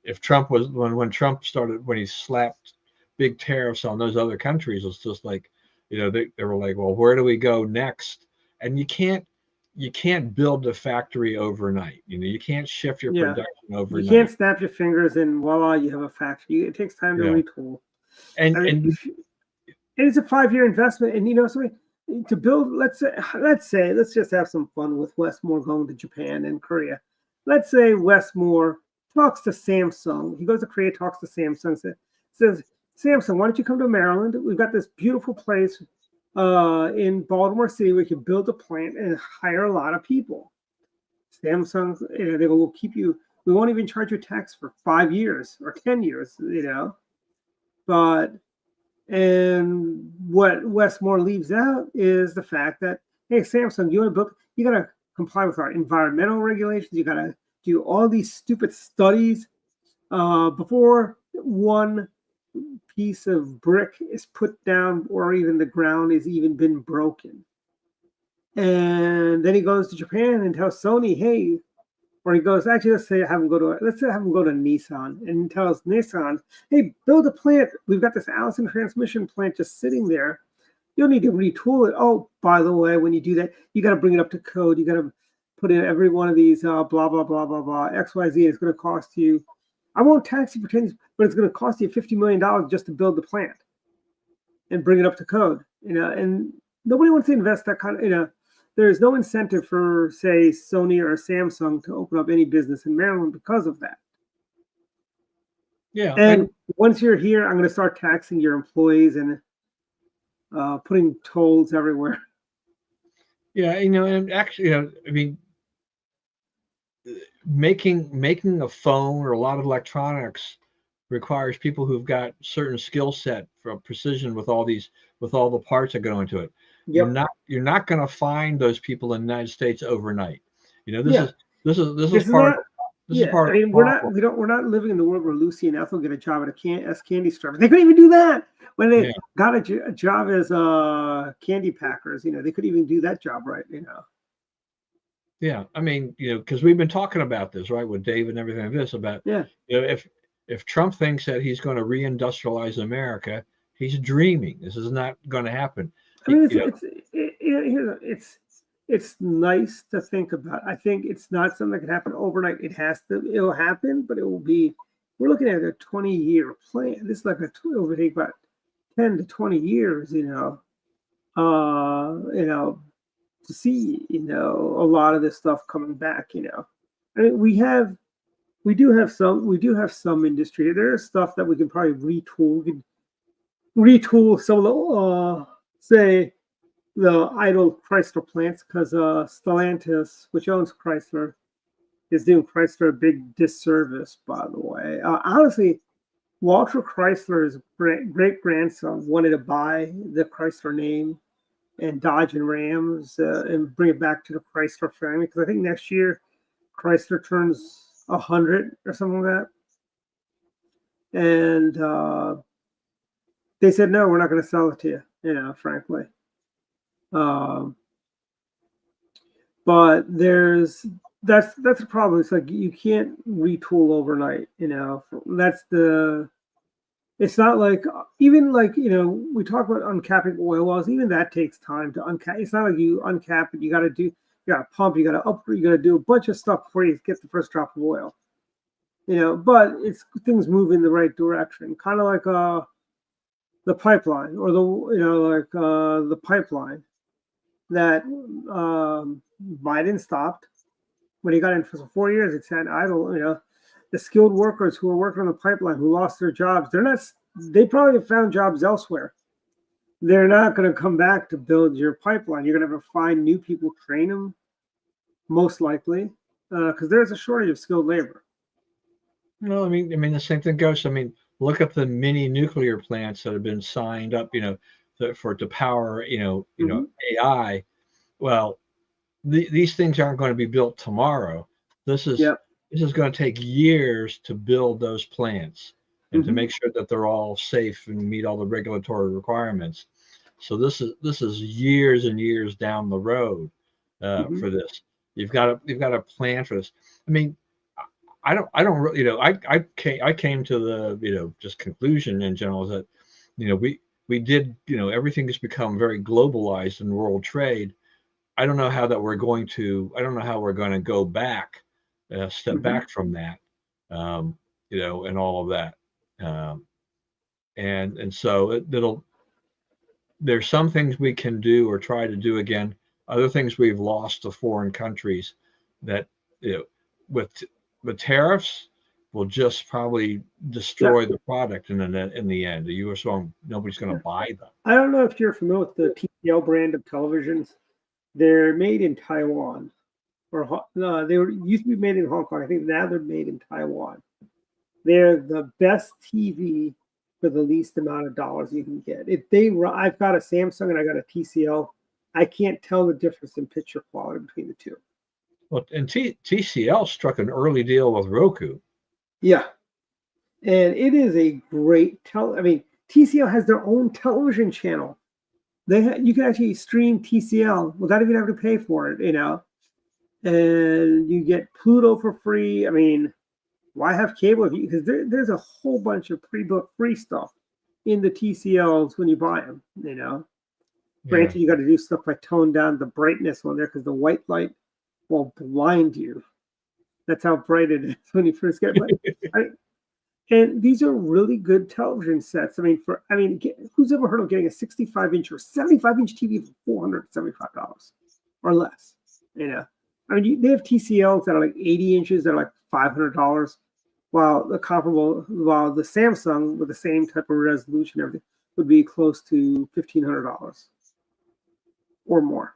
if Trump was when Trump started, when he slapped big tariffs on those other countries, it's just like they were like, well, where do we go next? And you can't build a factory overnight. You can't shift your production overnight. You can't snap your fingers and voila, you have a factory. It takes time to retool. And it's a 5-year investment. And so to build, let's just have some fun with Westmore going to Japan and Korea. Let's say Westmore talks to Samsung. He goes to Korea, talks to Samsung, says, Samsung, why don't you come to Maryland? We've got this beautiful place in Baltimore City, we can build a plant and hire a lot of people. Samsung, they will keep you. We won't even charge you tax for 5 years or 10 years, and what Westmore leaves out is the fact that, hey, Samsung, you got to comply with our environmental regulations. You got to do all these stupid studies before one piece of brick is put down or even the ground has even been broken. And then he goes to Japan and tells Sony, hey, or he goes, actually, let's say have him go to Nissan and tells Nissan, hey, build a plant. We've got this Allison transmission plant just sitting there. You'll need to retool it. Oh, by the way, when you do that, you got to bring it up to code. You got to put in every one of these blah, blah, blah, blah, blah, XYZ. It's going to cost you, I won't tax you for 10 years, but it's going to cost you $50 million just to build the plant and bring it up to code. And nobody wants to invest that kind of, there's no incentive for, say, Sony or Samsung to open up any business in Maryland because of that. Yeah. And once you're here, I'm going to start taxing your employees and putting tolls everywhere. Yeah, and actually, I mean, making a phone or a lot of electronics requires people who've got certain skill set for precision with all the parts that go into it. Yep. You're not going to find those people in the United States overnight. This is part. I mean, we're not living in the world where Lucy and Ethel get a job at a candy store. They couldn't even do that when they got a job as candy packers. They couldn't even do that job right. Yeah, I mean, because we've been talking about this, right, with Dave and everything like this about if Trump thinks that he's going to reindustrialize America, he's dreaming. This is not going to happen. I mean, it's nice to think about. I think it's not something that can happen overnight. It'll happen, but we're looking at a 20-year plan. This is like it'll take about 10 to 20 years, to see, a lot of this stuff coming back. I mean, we do have some industry. There's stuff that we can probably retool. We can retool some of the, say, the idle Chrysler plants, because Stellantis, which owns Chrysler, is doing Chrysler a big disservice, by the way. Honestly, Walter Chrysler's great grandson wanted to buy the Chrysler name and Dodge and Rams and bring it back to the Chrysler family, because I think next year Chrysler turns 100 or something like that. And they said, no, we're not going to sell it to you, frankly. But that's the problem. It's like you can't retool overnight. It's not like, even like, we talk about uncapping oil wells. Even that takes time to uncap. It's not like you uncap it. You got to pump. You got to upgrade. You got to do a bunch of stuff before you get the first drop of oil. But things move in the right direction. Kind of like the pipeline, or the pipeline that Biden stopped when he got in for 4 years. It sat idle. The skilled workers who were working on the pipeline, who lost their jobs, they probably have found jobs elsewhere. They're not going to come back to build your pipeline. You're going to have to find new people, train them, most likely, because there's a shortage of skilled labor. No, I mean, the same thing goes. I mean, look at the mini nuclear plants that have been signed up, to power, AI. Well, these things aren't going to be built tomorrow. This is going to take years to build those plants and to make sure that they're all safe and meet all the regulatory requirements. So this is years and years down the road for this. You've got to plan for this. I mean, I don't really, I came to the just conclusion in general that we did, everything has become very globalized in world trade. I don't know how we're going to go back, step back from that, and all of that. And so there's some things we can do or try to do again. Other things we've lost to foreign countries that, with tariffs will just probably destroy the product in the end. The U.S. nobody's going to buy them. I don't know if you're familiar with the TCL brand of televisions. They're made in Taiwan, or no, used to be made in Hong Kong. I think now they're made in Taiwan. They're the best TV for the least amount of dollars you can get. I've got a Samsung and I got a TCL. I can't tell the difference in picture quality between the two. Well, and TCL struck an early deal with Roku. Yeah, and it is a great TCL has their own television channel. You can actually stream TCL without even having to pay for it, and you get Pluto for free. I mean, why have cable? Because there's a whole bunch of pre-book free stuff in the TCLs when you buy them, Granted, you got to do stuff like tone down the brightness on there, because the white light will blind you. That's how bright it is when you first get it. And these are really good television sets. Who's ever heard of getting a 65-inch or 75-inch TV for $475 or less? They have TCLs that are like 80 inches that are like $500, while the Samsung with the same type of resolution and everything would be close to $1,500 or more.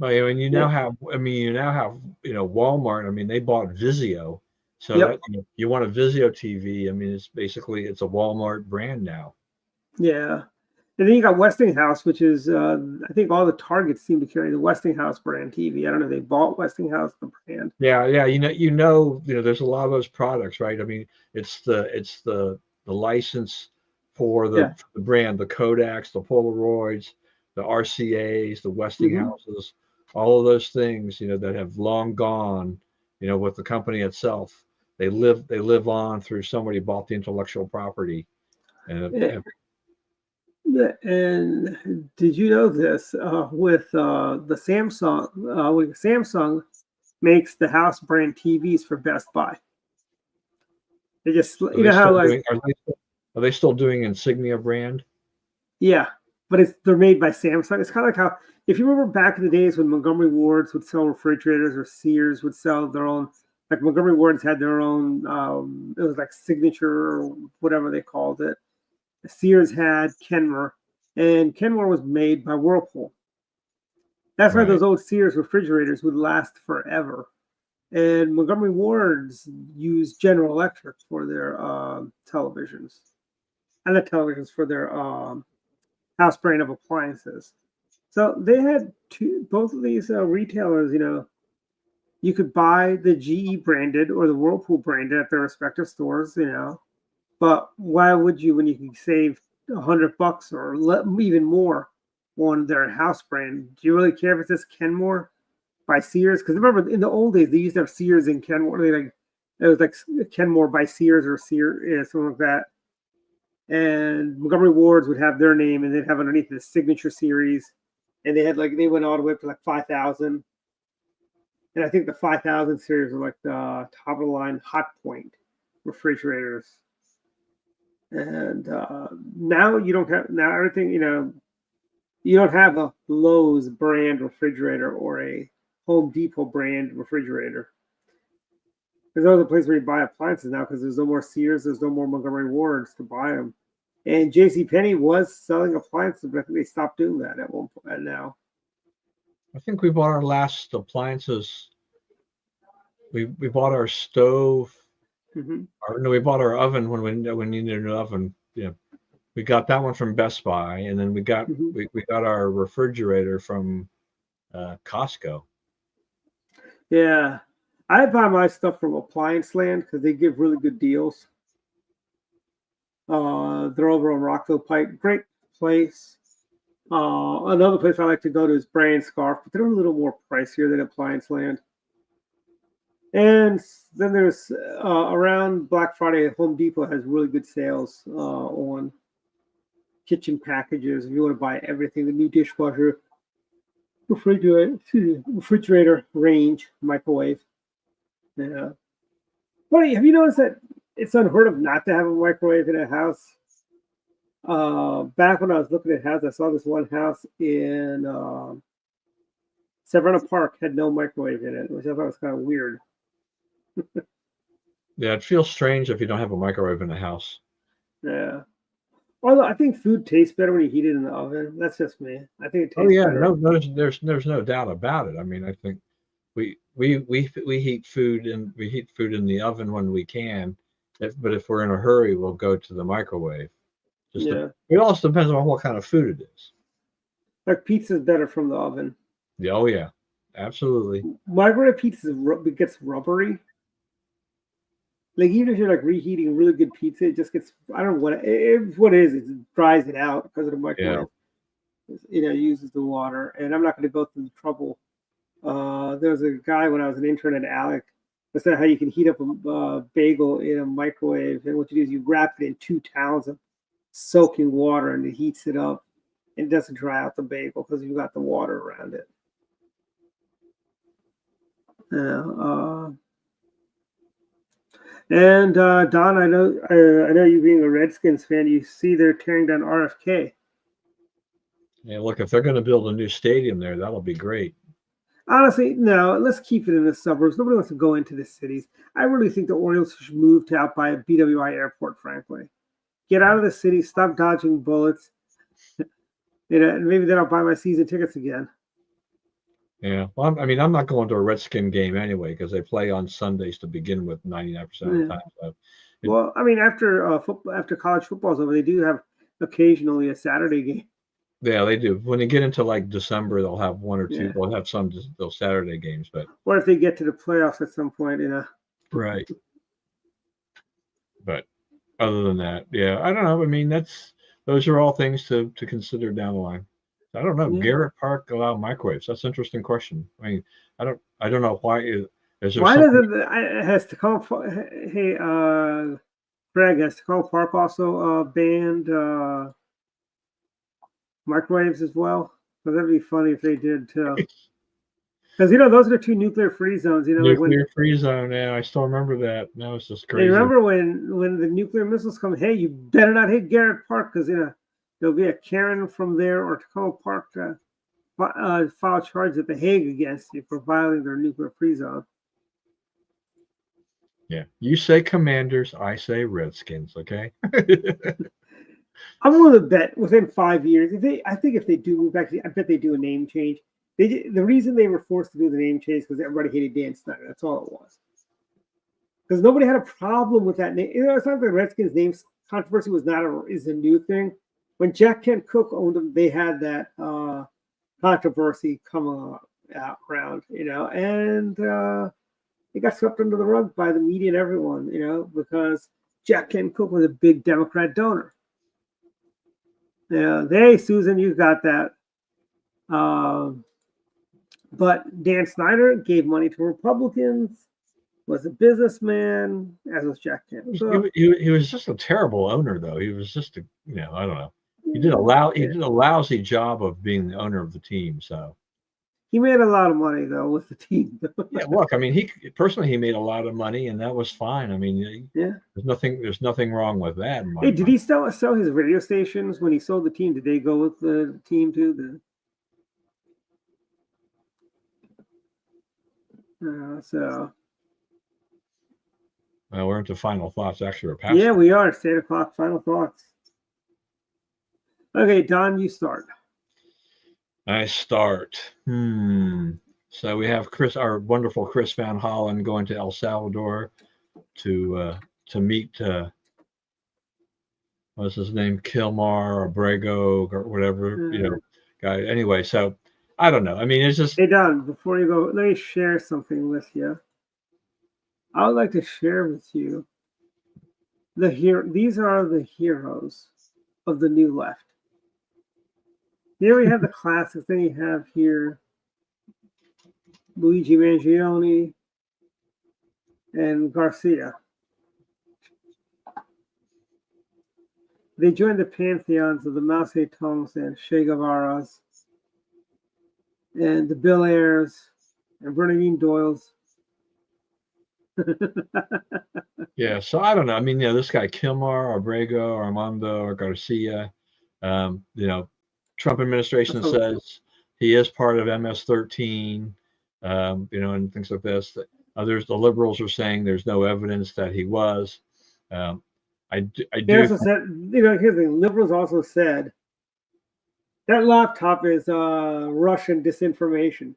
Well, you now have Walmart. They bought Vizio, so that, you want a Vizio TV. It's a Walmart brand now. Yeah, and then you got Westinghouse, which is I think all the Targets seem to carry the Westinghouse brand TV. I don't know if they bought Westinghouse, the brand. Yeah. There's a lot of those products, right? It's the license for the brand, the Kodaks, the Polaroids, the RCAs, the Westinghouses, all of those things, that have long gone, with the company itself. They live on through somebody bought the intellectual property. And did you know this? With the Samsung makes the house brand TVs for Best Buy. They just, are they still doing Insignia brand? Yeah. but they're made by Samsung. It's kind of like how, if you remember back in the days when Montgomery Wards would sell refrigerators or Sears would sell their own, like Montgomery Wards had their own, it was like Signature or whatever they called it. Sears had Kenmore, and Kenmore was made by Whirlpool. That's why those old Sears refrigerators would last forever. And Montgomery Wards used General Electric for their televisions. And the televisions for their house brand of appliances. So they had both of these retailers, you could buy the GE branded or the Whirlpool branded at their respective stores, but why would you when you can save $100 or even more on their house brand? Do you really care if it says Kenmore by Sears? Because remember, in the old days, they used to have Sears and Kenmore. It was like Kenmore by Sears or Sears, something like that. And Montgomery Wards would have their name, and they'd have underneath the Signature series, and they went all the way up to like 5,000. And I think the 5,000 series are like the top of the line Hot Point refrigerators. And now you don't have everything. You don't have a Lowe's brand refrigerator or a Home Depot brand refrigerator. There's other places where you buy appliances now because there's no more Sears, there's no more Montgomery Wards to buy them. And JCPenney was selling appliances, but I think they stopped doing that at one point now. I think we bought our last appliances. We bought our stove. No, we bought our oven when we needed an oven. Yeah, we got that one from Best Buy, and then we got our refrigerator from Costco. Yeah, I buy my stuff from Appliance Land because they give really good deals. They're over on Rockville Pike. Great place. Another place I like to go to is Brand Scarf, but they're a little more pricier than Appliance Land. And then there's around Black Friday, Home Depot has really good sales on kitchen packages. If you want to buy everything, the new dishwasher, refrigerator range, microwave. Yeah. But have you noticed that it's unheard of not to have a microwave in a house? Back when I was looking at houses, I saw this one house in Severna Park had no microwave in it, which I thought was kind of weird. Yeah, it feels strange if you don't have a microwave in the house. Yeah. Although I think food tastes better when you heat it in the oven. That's just me. I think it tastes better. No, there's no doubt about it. I mean, I think we heat food in the oven when we can, but if we're in a hurry, we'll go to the microwave. It also depends on what kind of food it is. Like pizza's better from the oven. Yeah, oh yeah, absolutely. Microwave pizza gets rubbery. Like even if you're like reheating really good pizza, it just gets, I don't know what it is. It dries it out because of the microwave. Yeah. Uses the water, and I'm not going to go through the trouble. There was a guy when I was an intern at Alec that said how you can heat up a bagel in a microwave, and what you do is you wrap it in 2 towels of soaking water, and it heats it up, and it doesn't dry out the bagel because you've got the water around it. And Don, I know you being a Redskins fan, you see they're tearing down RFK. Yeah, look, if they're going to build a new stadium there, that'll be great. Honestly, no, let's keep it in the suburbs. Nobody wants to go into the cities. I really think the Orioles should move to out by BWI Airport, frankly. Get out of the city, stop dodging bullets. And maybe then I'll buy my season tickets again. Yeah, well, I mean, I'm not going to a Redskin game anyway because they play on Sundays to begin with 99% of the time. So well, I mean, after college football's over, they do have occasionally a Saturday game. Yeah, they do. When they get into like December, they'll have one or two. They'll have some those Saturday games, but or if they get to the playoffs at some point, Right. But other than that, yeah, I don't know. I mean, those are all things to consider down the line. I don't know. Garrett Park allow microwaves. That's an interesting question. I mean, I don't know why. Is there why doesn't it has to call? Hey, Greg, has to call Park also banned microwaves as well? Because that'd be funny if they did too. Because those are the 2 nuclear-free zones. Nuclear-free zone. Yeah, I still remember that. Now it's just crazy. Remember when the nuclear missiles come? Hey, you better not hit Garrett Park because There'll be a Karen from there or Tacoma Park to file charges at The Hague against you for violating their nuclear free zone. Yeah, you say Commanders, I say Redskins. Okay. I'm willing to bet within 5 years, I think if they do move back, I bet they do a name change. The reason they were forced to do the name change because everybody hated Dan Snyder. That's all it was. Because nobody had a problem with that name. You know, it's not the Redskins name controversy is a new thing. When Jack Kent Cooke owned them, they had that controversy come out around, you know, and it got swept under the rug by the media and everyone, you know, because Jack Kent Cooke was a big Democrat donor. Yeah, hey, Susan, you got that. But Dan Snyder gave money to Republicans, was a businessman, as was Jack Kent. He was just a terrible owner, though. He was just I don't know. He did a lousy job of being the owner of the team. So he made a lot of money though with the team. Yeah, look, I mean, he made a lot of money, and that was fine. I mean, yeah, there's nothing wrong with that. Hey, did he sell his radio stations when he sold the team? Did they go with the team too? Well, we're into final thoughts. Actually, we're past. Yeah, we are. It's 8 o'clock. Final thoughts. Okay, Don, you start. I start. So we have our wonderful Chris Van Hollen, going to El Salvador to meet what's his name, Kilmar or Brego or whatever, guy. Anyway, so I don't know. I mean, it's just. Hey, Don, before you go, let me share something with you. I would like to share with you these are the heroes of the new left. Here we have the classics. Then you have here Luigi Mangione and Garcia. They joined the pantheons of the Mao Zedongs and Che Guevara's and the Bill Ayers and Bernardine Doyle's. Yeah, so I don't know. I mean, this guy Kilmar, Abrego, Armando, or Garcia, Trump administration says he is part of MS-13, and things like this. The liberals are saying there's no evidence that he was. I do. Here's the thing. Liberals also said that laptop is Russian disinformation.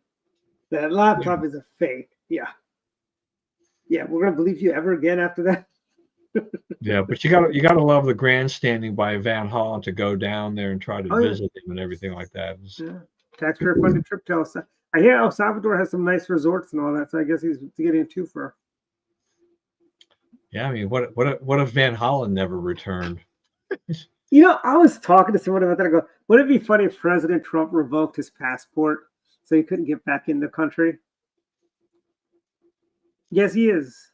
That laptop is a fake. Yeah. Yeah, we're gonna believe you ever again after that. Yeah, but you gotta love the grandstanding by Van Hollen to go down there and try to visit him and everything like that. Yeah. Taxpayer funded trip to El Salvador. I hear El Salvador has some nice resorts and all that, so I guess he's getting a twofer. Yeah, I mean, what if Van Hollen never returned? I was talking to someone about that. I go, would it be funny if President Trump revoked his passport so he couldn't get back in the country? Yes, he is.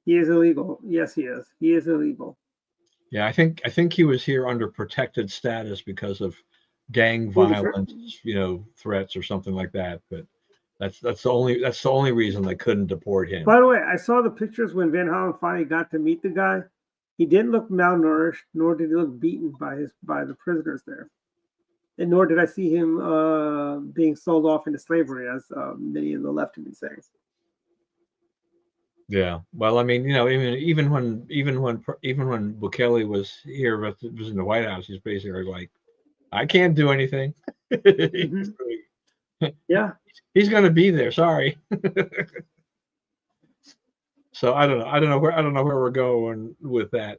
He is illegal. Yes, he is. He is illegal. Yeah, I think he was here under protected status because of gang violence, threats or something like that. But that's the only reason they couldn't deport him. By the way, I saw the pictures when Van Hollen finally got to meet the guy. He didn't look malnourished, nor did he look beaten by the prisoners there, and nor did I see him being sold off into slavery, as many in the left have been saying. Yeah, well, I mean, even when Bukele was here, was in the White House, he's basically like, I can't do anything. Yeah, he's going to be there. Sorry. So I don't know where we're going with that.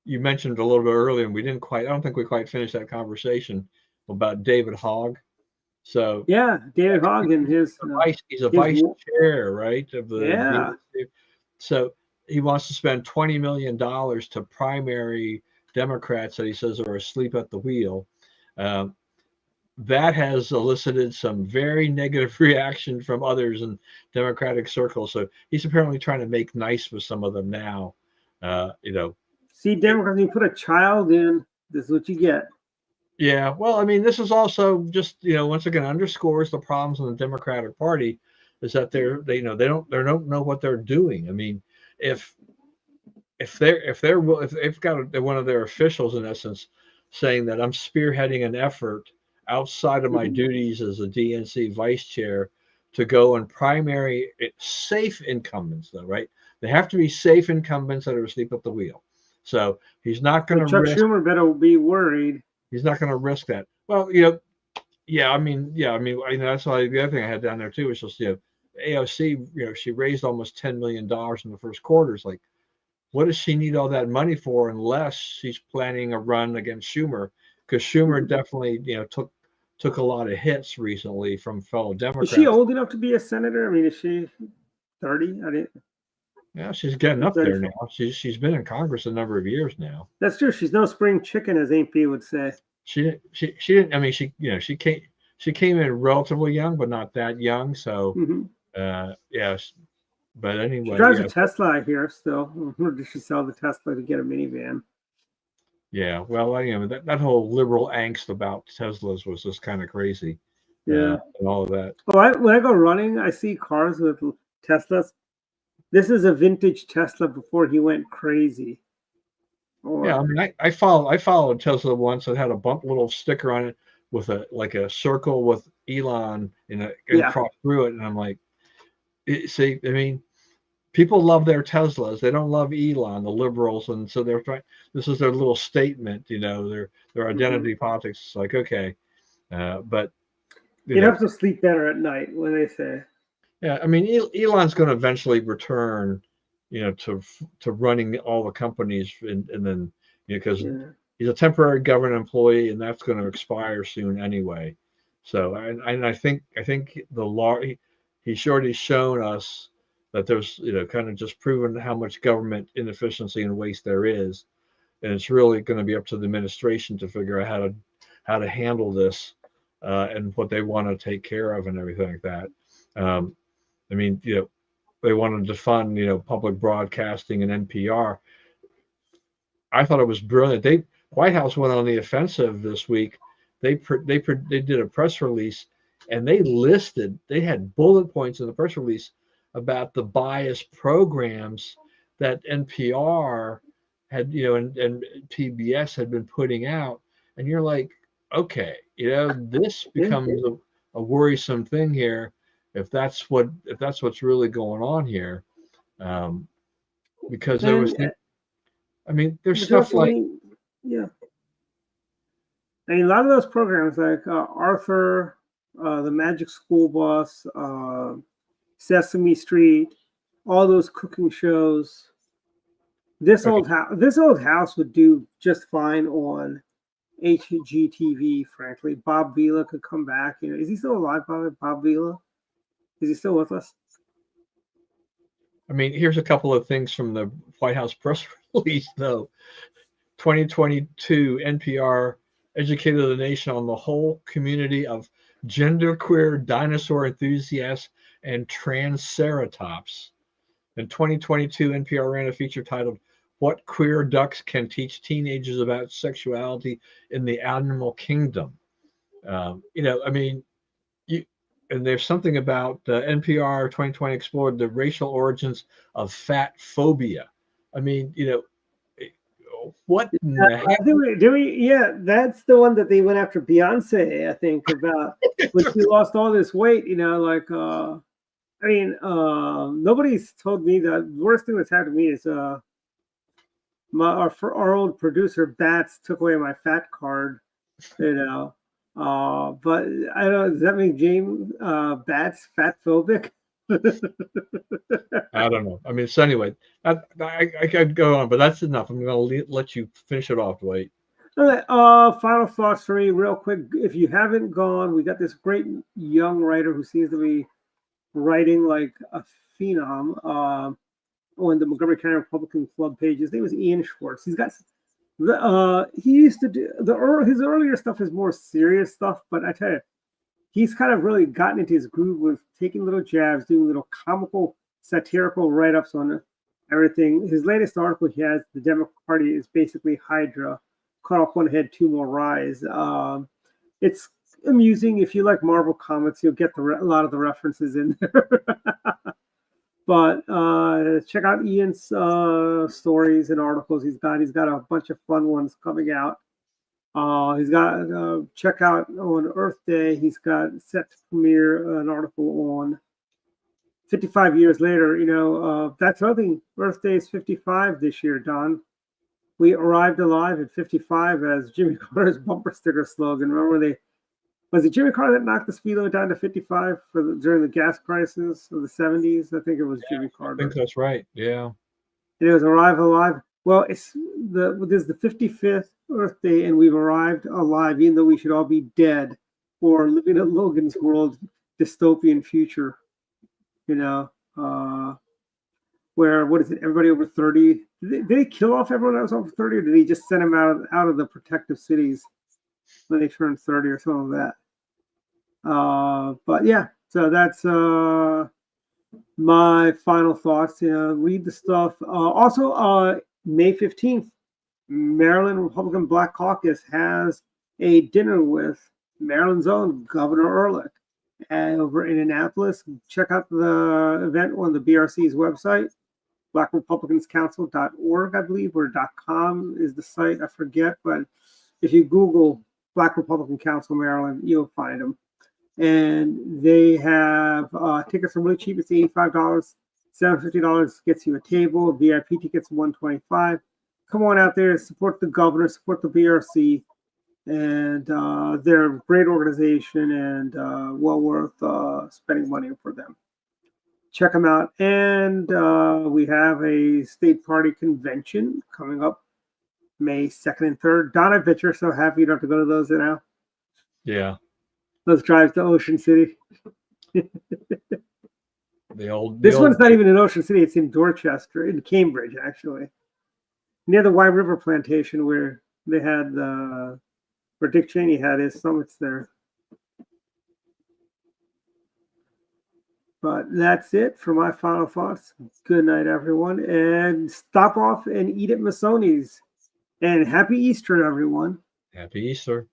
You mentioned a little bit earlier, and I don't think we quite finished that conversation about David Hogg. So yeah, David Hogg and he's a vice chair, right? Of the yeah. So he wants to spend $20 million to primary Democrats that he says are asleep at the wheel. That has elicited some very negative reaction from others in Democratic circles. So he's apparently trying to make nice with some of them now. See, Democrats, you put a child in, this is what you get. Yeah, well, I mean, this is also just once again underscores the problems in the Democratic Party, is that they don't know what they're doing. I mean, if if they've got one of their officials in essence saying that I'm spearheading an effort outside of my duties as a DNC vice chair to go and primary safe incumbents, though, right? They have to be safe incumbents that are asleep at the wheel. So he's not going to Chuck risk. Schumer better be worried. He's not going to risk that. Well, yeah. I mean, that's why the other thing I had down there too was just AOC. She raised almost $10 million in the first quarter. It's like, what does she need all that money for unless she's planning a run against Schumer? Because Schumer definitely, took a lot of hits recently from fellow Democrats. Is she old enough to be a senator? I mean, is she 30? Yeah, she's getting up there now. She's been in Congress a number of years now. That's true. She's no spring chicken, as Aunt B would say. She didn't. I mean, she came in relatively young, but not that young. So, yes. But anyway, she drives a Tesla, I hear, still. Or did she sell the Tesla to get a minivan? Yeah, well, that whole liberal angst about Teslas was just kind of crazy. Yeah, and all of that. Well, when I go running, I see cars with Teslas. This is a vintage Tesla before he went crazy. Yeah, I mean, I followed a Tesla once that had a bump little sticker on it with a circle with Elon and across through it, and I'm like, see, I mean, people love their Teslas. They don't love Elon, the liberals, and so they're trying. This is their little statement, their identity politics. It's like, okay, but you'd have to sleep better at night, when they say. Yeah, I mean, Elon's going to eventually return, to running all the companies, and then because he's a temporary government employee, and that's going to expire soon anyway. So, and I think the law he's already shown us that there's kind of just proven how much government inefficiency and waste there is, and it's really going to be up to the administration to figure out how to handle this and what they want to take care of and everything like that. I mean, they wanted to fund public broadcasting and NPR. I thought it was brilliant. White House went on the offensive this week. They did a press release, and they had bullet points in the press release about the biased programs that NPR had, and PBS had been putting out. And you're like, okay, this becomes a worrisome thing here if that's what's really going on here, because there was, I mean, there's stuff like, I mean, a lot of those programs like Arthur, the Magic School Bus, Sesame Street, all those cooking shows. This old house would do just fine on HGTV. Frankly, Bob Vila could come back. Is he still alive, Bob Vila? Is he still with us? I mean, here's a couple of things from the White House press release, though. 2022, NPR educated the nation on the whole community of genderqueer dinosaur enthusiasts and transceratops. In 2022, NPR ran a feature titled "What Queer Ducks Can Teach Teenagers About Sexuality in the Animal Kingdom." I mean, and there's something about NPR 2020 explored the racial origins of fat phobia. I mean, what in the heck? That's the one that they went after Beyonce, I think, about when she lost all this weight. I mean, nobody's told me the worst thing that's happened to me is our old producer Bats took away my fat card, but I don't know, does that make James Bats fat phobic? I don't know. I mean, so anyway, I could go on, but that's enough. I'm going to let you finish it off, Dwight. All right, final thoughts for me, real quick. If you haven't gone, we got this great young writer who seems to be writing like a phenom on the Montgomery County Republican Club page. His name is Ian Schwartz. He's got he used to do his earlier stuff is more serious stuff, but I tell you, he's kind of really gotten into his groove with taking little jabs, doing little comical, satirical write-ups on everything. His latest article he has, the Democratic Party is basically Hydra, cut off one head, two more rise. It's amusing. If you like Marvel comics, you'll get a lot of the references in there. But check out Ian's stories and articles he's got. He's got a bunch of fun ones coming out. He's got check out on Earth Day. He's got set to premiere an article on 55 years later. You know, that's another thing. Earth Day is 55 this year, Don. We arrived alive at 55 as Jimmy Carter's bumper sticker slogan. Remember was it Jimmy Carter that knocked the speed limit down to 55 during the gas crisis of the 70s? I think it was Jimmy Carter. I think that's right. Yeah. And it was arrive alive. Well, this is the 55th Earth Day, and we've arrived alive, even though we should all be dead or living in Logan's World dystopian future. You know, where what is it? Everybody over 30. Did they kill off everyone that was over 30, or did he just send them out of the protective cities when they turned 30 or something like that? But yeah, so that's my final thoughts. You know, read the stuff. Also, May 15th, Maryland Republican Black Caucus has a dinner with Maryland's own Governor Ehrlich over in Annapolis. Check out the event on the BRC's website, blackrepublicanscouncil.org, I believe, or .com is the site. I forget, but if you Google Black Republican Council Maryland, you'll find them. And they have tickets are really cheap. It's $85. $750 gets you a table. VIP tickets $125. Come on out there, support the governor, support the BRC, and they're a great organization and well worth spending money for them. Check them out. And we have a state party convention coming up May 2nd and 3rd. Don, I bet you're so happy you don't have to go to those now. Yeah. Those drives to Ocean City. This one's not even in Ocean City. It's in Dorchester, in Cambridge, actually, near the Wye River plantation where they had where Dick Cheney had his summits there. But that's it for my final thoughts. Good night, everyone, and stop off and eat at Masoni's. And happy Easter, everyone. Happy Easter.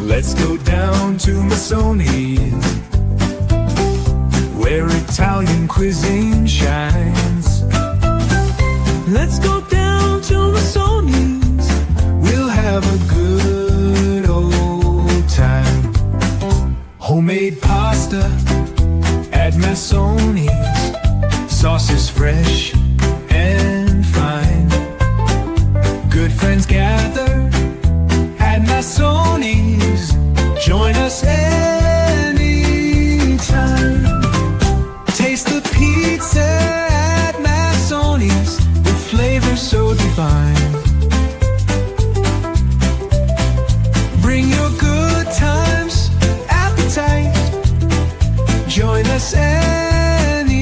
Let's go down to Masoni's, where Italian cuisine shines. Let's go down to Masoni's, we'll have a good old time. Homemade pasta at Masoni's, sauces fresh and fine. Good friends gather at Masoni's, join us anytime. Taste the pizza at Masoni's, the flavor so divine. Bring your good times, appetite, join us anytime.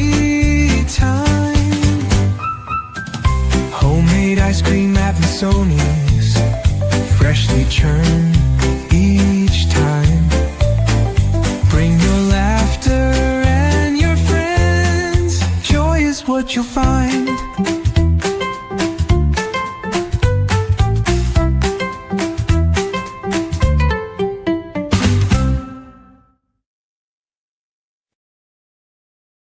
Homemade ice cream at Masoni's, freshly churned each time. Bring your laughter and your friends, joy is what you'll find.